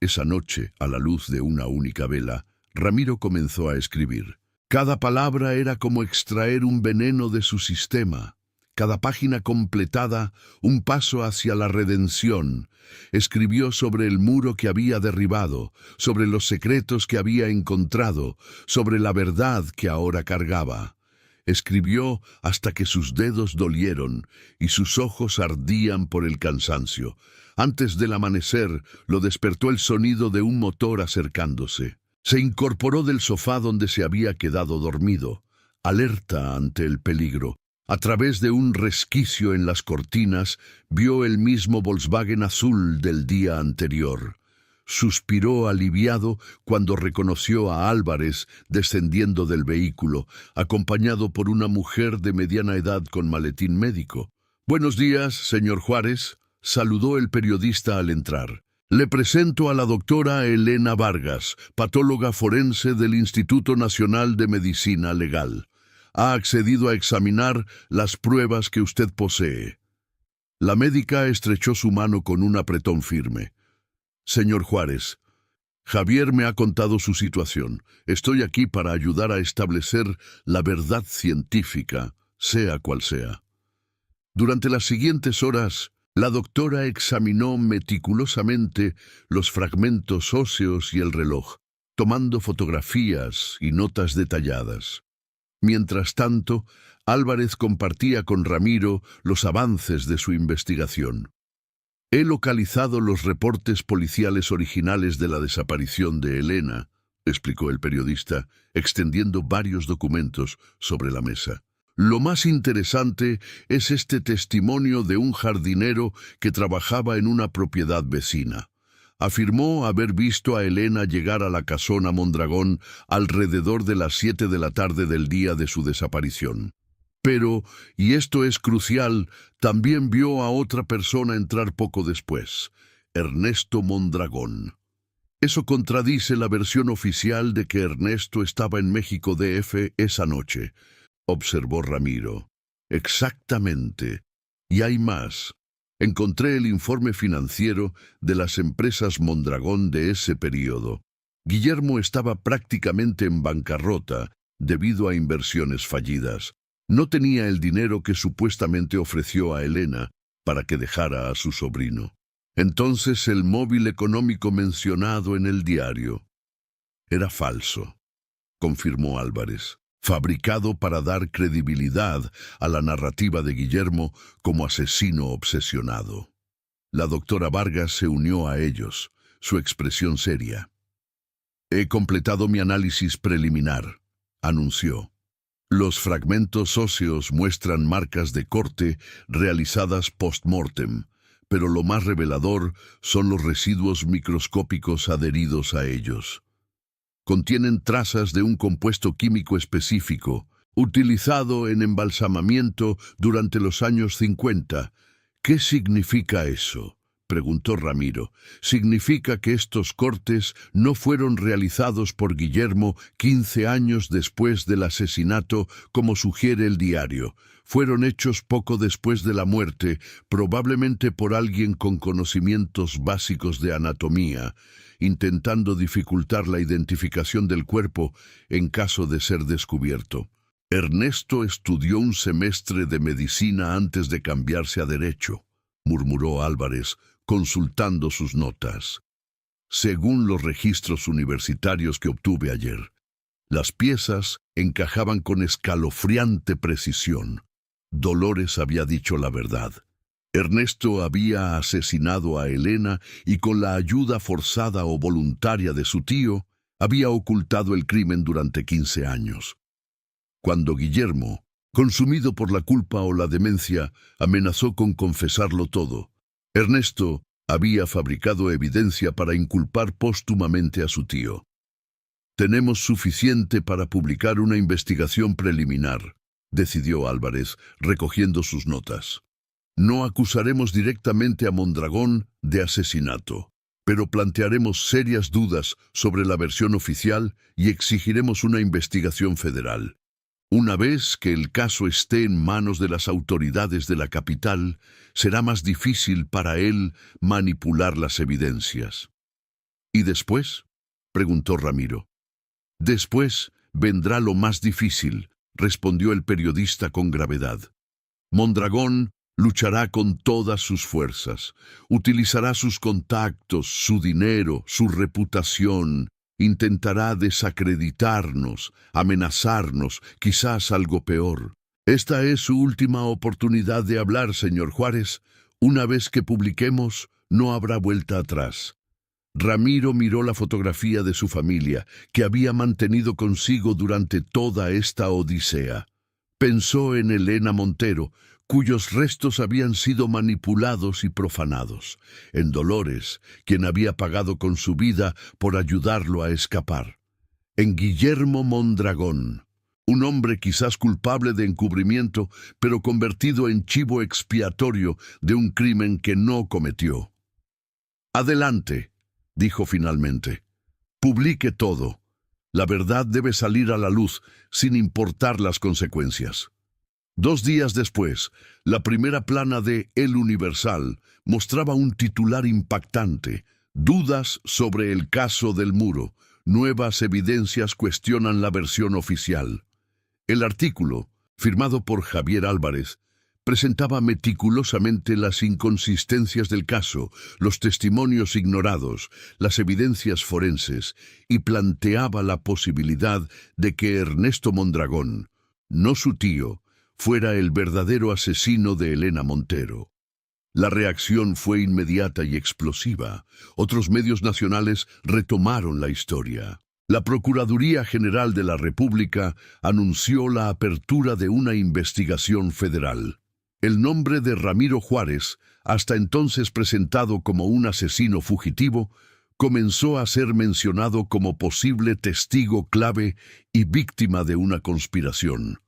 [SPEAKER 1] Esa noche, a la luz de una única vela, Ramiro comenzó a escribir. Cada palabra era como extraer un veneno de su sistema. Cada página completada, un paso hacia la redención. Escribió sobre el muro que había derribado, sobre los secretos que había encontrado, sobre la verdad que ahora cargaba. Escribió hasta que sus dedos dolieron y sus ojos ardían por el cansancio. Antes del amanecer, lo despertó el sonido de un motor acercándose. Se incorporó del sofá donde se había quedado dormido, alerta ante el peligro. A través de un resquicio en las cortinas, vio el mismo Volkswagen azul del día anterior. Suspiró aliviado cuando reconoció a Álvarez descendiendo del vehículo, acompañado por una mujer de mediana edad con maletín médico. «Buenos días, señor Juárez», saludó el periodista al entrar. «Le presento a la doctora Elena Vargas, patóloga forense del Instituto Nacional de Medicina Legal. Ha accedido a examinar las pruebas que usted posee». La médica estrechó su mano con un apretón firme. «Señor Juárez, Javier me ha contado su situación. Estoy aquí para ayudar a establecer la verdad científica, sea cual sea». Durante las siguientes horas, la doctora examinó meticulosamente los fragmentos óseos y el reloj, tomando fotografías y notas detalladas. Mientras tanto, Álvarez compartía con Ramiro los avances de su investigación. «He localizado los reportes policiales originales de la desaparición de Elena», explicó el periodista, extendiendo varios documentos sobre la mesa. «Lo más interesante es este testimonio de un jardinero que trabajaba en una propiedad vecina. Afirmó haber visto a Elena llegar a la casona Mondragón alrededor de las 7 de la tarde del día de su desaparición. Pero, y esto es crucial, también vio a otra persona entrar poco después, Ernesto Mondragón. Eso contradice la versión oficial de que Ernesto estaba en México DF esa noche», observó Ramiro. «Exactamente. Y hay más. Encontré el informe financiero de las empresas Mondragón de ese período. Guillermo estaba prácticamente en bancarrota debido a inversiones fallidas. No tenía el dinero que supuestamente ofreció a Elena para que dejara a su sobrino. Entonces el móvil económico mencionado en el diario era falso», confirmó Álvarez, «fabricado para dar credibilidad a la narrativa de Guillermo como asesino obsesionado». La doctora Vargas se unió a ellos, su expresión seria. «He completado mi análisis preliminar», anunció. «Los fragmentos óseos muestran marcas de corte realizadas post-mortem, pero lo más revelador son los residuos microscópicos adheridos a ellos. Contienen trazas de un compuesto químico específico, utilizado en embalsamamiento durante los años 50. «¿Qué significa eso?», preguntó Ramiro. «Significa que estos cortes no fueron realizados por Guillermo 15 años después del asesinato, como sugiere el diario. Fueron hechos poco después de la muerte, probablemente por alguien con conocimientos básicos de anatomía, intentando dificultar la identificación del cuerpo en caso de ser descubierto. Ernesto estudió un semestre de medicina antes de cambiarse a derecho», murmuró Álvarez, consultando sus notas. «Según los registros universitarios que obtuve ayer, las piezas encajaban con escalofriante precisión. Dolores había dicho la verdad. Ernesto había asesinado a Elena y con la ayuda forzada o voluntaria de su tío, había ocultado el crimen durante 15 años. Cuando Guillermo, consumido por la culpa o la demencia, amenazó con confesarlo todo, Ernesto había fabricado evidencia para inculpar póstumamente a su tío. «Tenemos suficiente para publicar una investigación preliminar», decidió Álvarez, recogiendo sus notas. «No acusaremos directamente a Mondragón de asesinato, pero plantearemos serias dudas sobre la versión oficial y exigiremos una investigación federal. Una vez que el caso esté en manos de las autoridades de la capital, será más difícil para él manipular las evidencias. ¿Y después?, preguntó Ramiro. Después vendrá lo más difícil, respondió el periodista con gravedad. Mondragón luchará con todas sus fuerzas, utilizará sus contactos, su dinero, su reputación, intentará desacreditarnos, amenazarnos, quizás algo peor. Esta es su última oportunidad de hablar, señor Juárez. Una vez que publiquemos, no habrá vuelta atrás. Ramiro miró la fotografía de su familia, que había mantenido consigo durante toda esta odisea. Pensó en Elena Montero, cuyos restos habían sido manipulados y profanados, en Dolores, quien había pagado con su vida por ayudarlo a escapar, en Guillermo Mondragón, un hombre quizás culpable de encubrimiento, pero convertido en chivo expiatorio de un crimen que no cometió. «Adelante», dijo finalmente. «Publique todo. La verdad debe salir a la luz, sin importar las consecuencias». 2 días después, la primera plana de El Universal mostraba un titular impactante: «Dudas sobre el caso del muro. Nuevas evidencias cuestionan la versión oficial». El artículo, firmado por Javier Álvarez, presentaba meticulosamente las inconsistencias del caso, los testimonios ignorados, las evidencias forenses, y planteaba la posibilidad de que Ernesto Mondragón, no su tío, fuera el verdadero asesino de Elena Montero. La reacción fue inmediata y explosiva. Otros medios nacionales retomaron la historia. La Procuraduría General de la República anunció la apertura de una investigación federal. El nombre de Ramiro Juárez, hasta entonces presentado como un asesino fugitivo, comenzó a ser mencionado como posible testigo clave y víctima de una conspiración.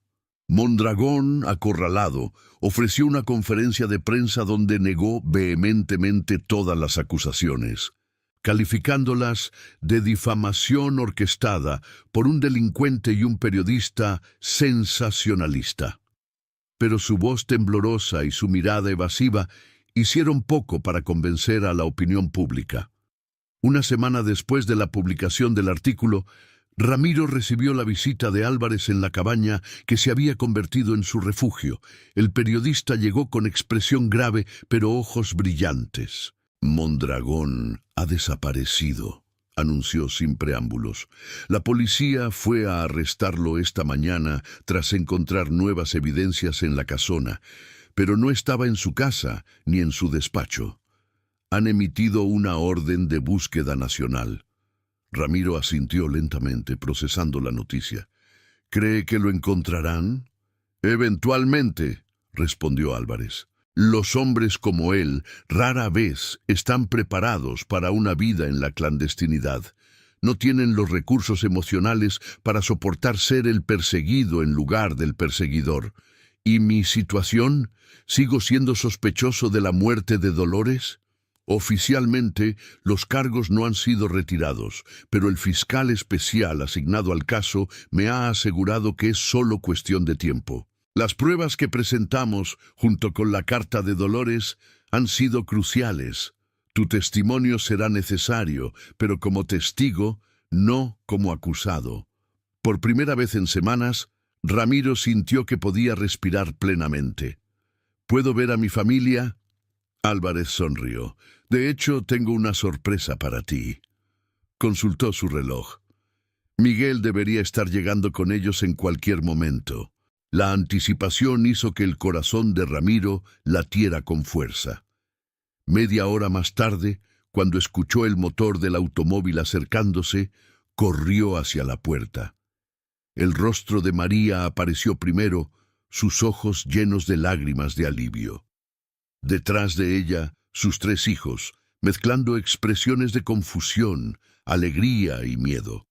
[SPEAKER 1] Mondragón, acorralado, ofreció una conferencia de prensa donde negó vehementemente todas las acusaciones, calificándolas de difamación orquestada por un delincuente y un periodista sensacionalista. Pero su voz temblorosa y su mirada evasiva hicieron poco para convencer a la opinión pública. Una semana después de la publicación del artículo, Ramiro recibió la visita de Álvarez en la cabaña que se había convertido en su refugio. El periodista llegó con expresión grave, pero ojos brillantes. «Mondragón ha desaparecido», anunció sin preámbulos. «La policía fue a arrestarlo esta mañana tras encontrar nuevas evidencias en la casona, pero no estaba en su casa ni en su despacho. Han emitido una orden de búsqueda nacional». Ramiro asintió lentamente, procesando la noticia. «¿Cree que lo encontrarán?» «Eventualmente», respondió Álvarez. «Los hombres como él rara vez están preparados para una vida en la clandestinidad. No tienen los recursos emocionales para soportar ser el perseguido en lugar del perseguidor. ¿Y mi situación? ¿Sigo siendo sospechoso de la muerte de Dolores?» Oficialmente, los cargos no han sido retirados, pero el fiscal especial asignado al caso me ha asegurado que es solo cuestión de tiempo. Las pruebas que presentamos, junto con la carta de Dolores, han sido cruciales. Tu testimonio será necesario, pero como testigo, no como acusado. Por primera vez en semanas, Ramiro sintió que podía respirar plenamente. ¿Puedo ver a mi familia? Álvarez sonrió. «De hecho, tengo una sorpresa para ti». Consultó su reloj. Miguel debería estar llegando con ellos en cualquier momento. La anticipación hizo que el corazón de Ramiro latiera con fuerza. Media hora más tarde, cuando escuchó el motor del automóvil acercándose, corrió hacia la puerta. El rostro de María apareció primero, sus ojos llenos de lágrimas de alivio. Detrás de ella, sus 3 hijos, mezclando expresiones de confusión, alegría y miedo.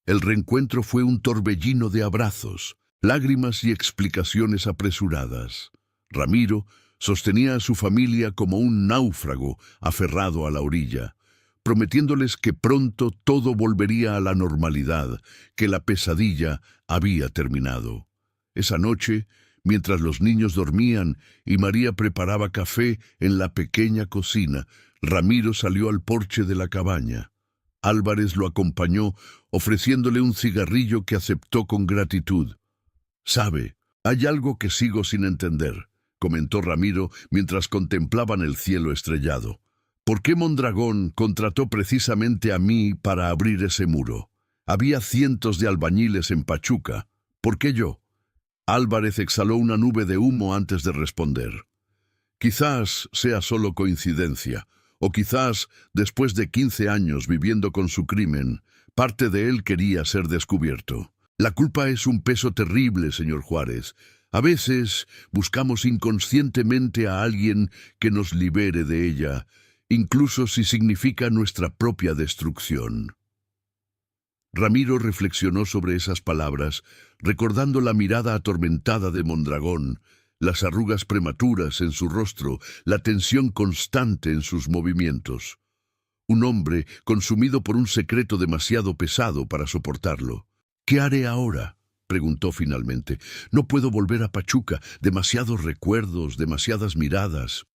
[SPEAKER 1] El reencuentro fue un torbellino de abrazos, lágrimas y explicaciones apresuradas. Ramiro sostenía a su familia como un náufrago aferrado a la orilla, prometiéndoles que pronto todo volvería a la normalidad, que la pesadilla había terminado. Esa noche, mientras los niños dormían y María preparaba café en la pequeña cocina, Ramiro salió al porche de la cabaña. Álvarez lo acompañó, ofreciéndole un cigarrillo que aceptó con gratitud. «Sabe, hay algo que sigo sin entender», comentó Ramiro mientras contemplaban el cielo estrellado. «¿Por qué Mondragón contrató precisamente a mí para abrir ese muro? Había cientos de albañiles en Pachuca. ¿Por qué yo?» Álvarez exhaló una nube de humo antes de responder. «Quizás sea solo coincidencia, o quizás, después de 15 años viviendo con su crimen, parte de él quería ser descubierto. La culpa es un peso terrible, señor Juárez. A veces buscamos inconscientemente a alguien que nos libere de ella, incluso si significa nuestra propia destrucción». Ramiro reflexionó sobre esas palabras, recordando la mirada atormentada de Mondragón, las arrugas prematuras en su rostro, la tensión constante en sus movimientos. Un hombre consumido por un secreto demasiado pesado para soportarlo. «¿Qué haré ahora?», preguntó finalmente. «No puedo volver a Pachuca, demasiados recuerdos, demasiadas miradas».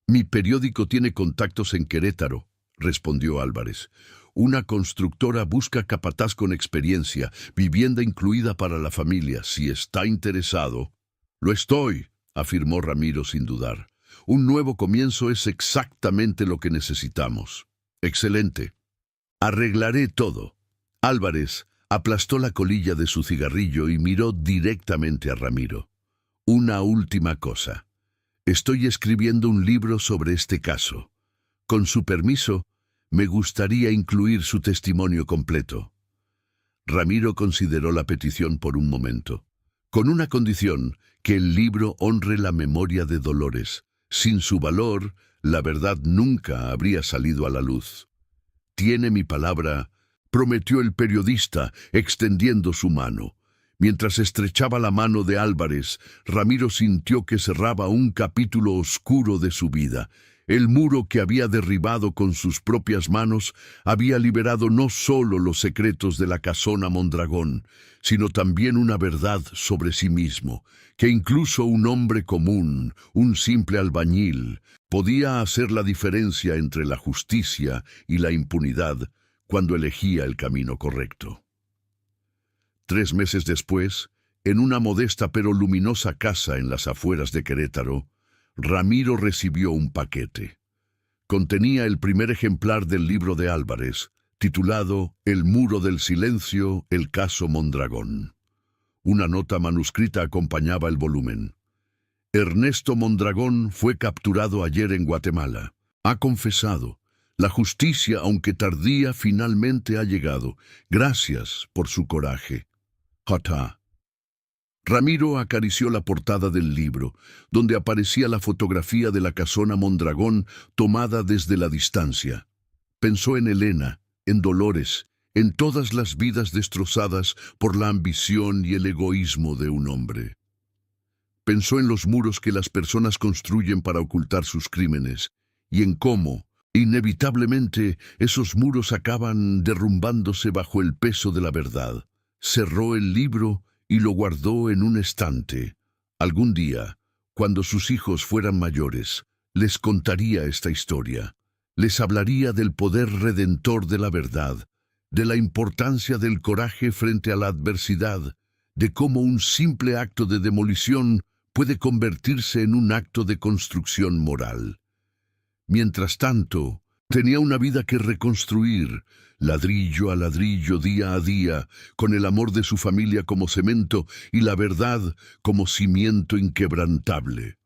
[SPEAKER 1] «Mi periódico tiene contactos en Querétaro», respondió Álvarez. «Una constructora busca capataz con experiencia, vivienda incluida para la familia. Si está interesado». «Lo estoy», afirmó Ramiro sin dudar. «Un nuevo comienzo es exactamente lo que necesitamos». «Excelente. Arreglaré todo». Álvarez aplastó la colilla de su cigarrillo y miró directamente a Ramiro. «Una última cosa. Estoy escribiendo un libro sobre este caso. Con su permiso, me gustaría incluir su testimonio completo». Ramiro consideró la petición por un momento. «Con una condición, que el libro honre la memoria de Dolores. Sin su valor, la verdad nunca habría salido a la luz». «Tiene mi palabra», prometió el periodista, extendiendo su mano. Mientras estrechaba la mano de Álvarez, Ramiro sintió que cerraba un capítulo oscuro de su vida. El muro que había derribado con sus propias manos había liberado no solo los secretos de la casona Mondragón, sino también una verdad sobre sí mismo, que incluso un hombre común, un simple albañil, podía hacer la diferencia entre la justicia y la impunidad cuando elegía el camino correcto. 3 meses después, en una modesta pero luminosa casa en las afueras de Querétaro, Ramiro recibió un paquete. Contenía el primer ejemplar del libro de Álvarez, titulado El muro del silencio, el caso Mondragón. Una nota manuscrita acompañaba el volumen. «Ernesto Mondragón fue capturado ayer en Guatemala. Ha confesado. La justicia, aunque tardía, finalmente ha llegado. Gracias por su coraje. J.» Ramiro acarició la portada del libro, donde aparecía la fotografía de la casona Mondragón tomada desde la distancia. Pensó en Elena, en Dolores, en todas las vidas destrozadas por la ambición y el egoísmo de un hombre. Pensó en los muros que las personas construyen para ocultar sus crímenes, y en cómo, inevitablemente, esos muros acaban derrumbándose bajo el peso de la verdad. Cerró el libro y lo guardó en un estante. Algún día, cuando sus hijos fueran mayores, les contaría esta historia. Les hablaría del poder redentor de la verdad, de la importancia del coraje frente a la adversidad, de cómo un simple acto de demolición puede convertirse en un acto de construcción moral. Mientras tanto, tenía una vida que reconstruir, ladrillo a ladrillo, día a día, con el amor de su familia como cemento y la verdad como cimiento inquebrantable.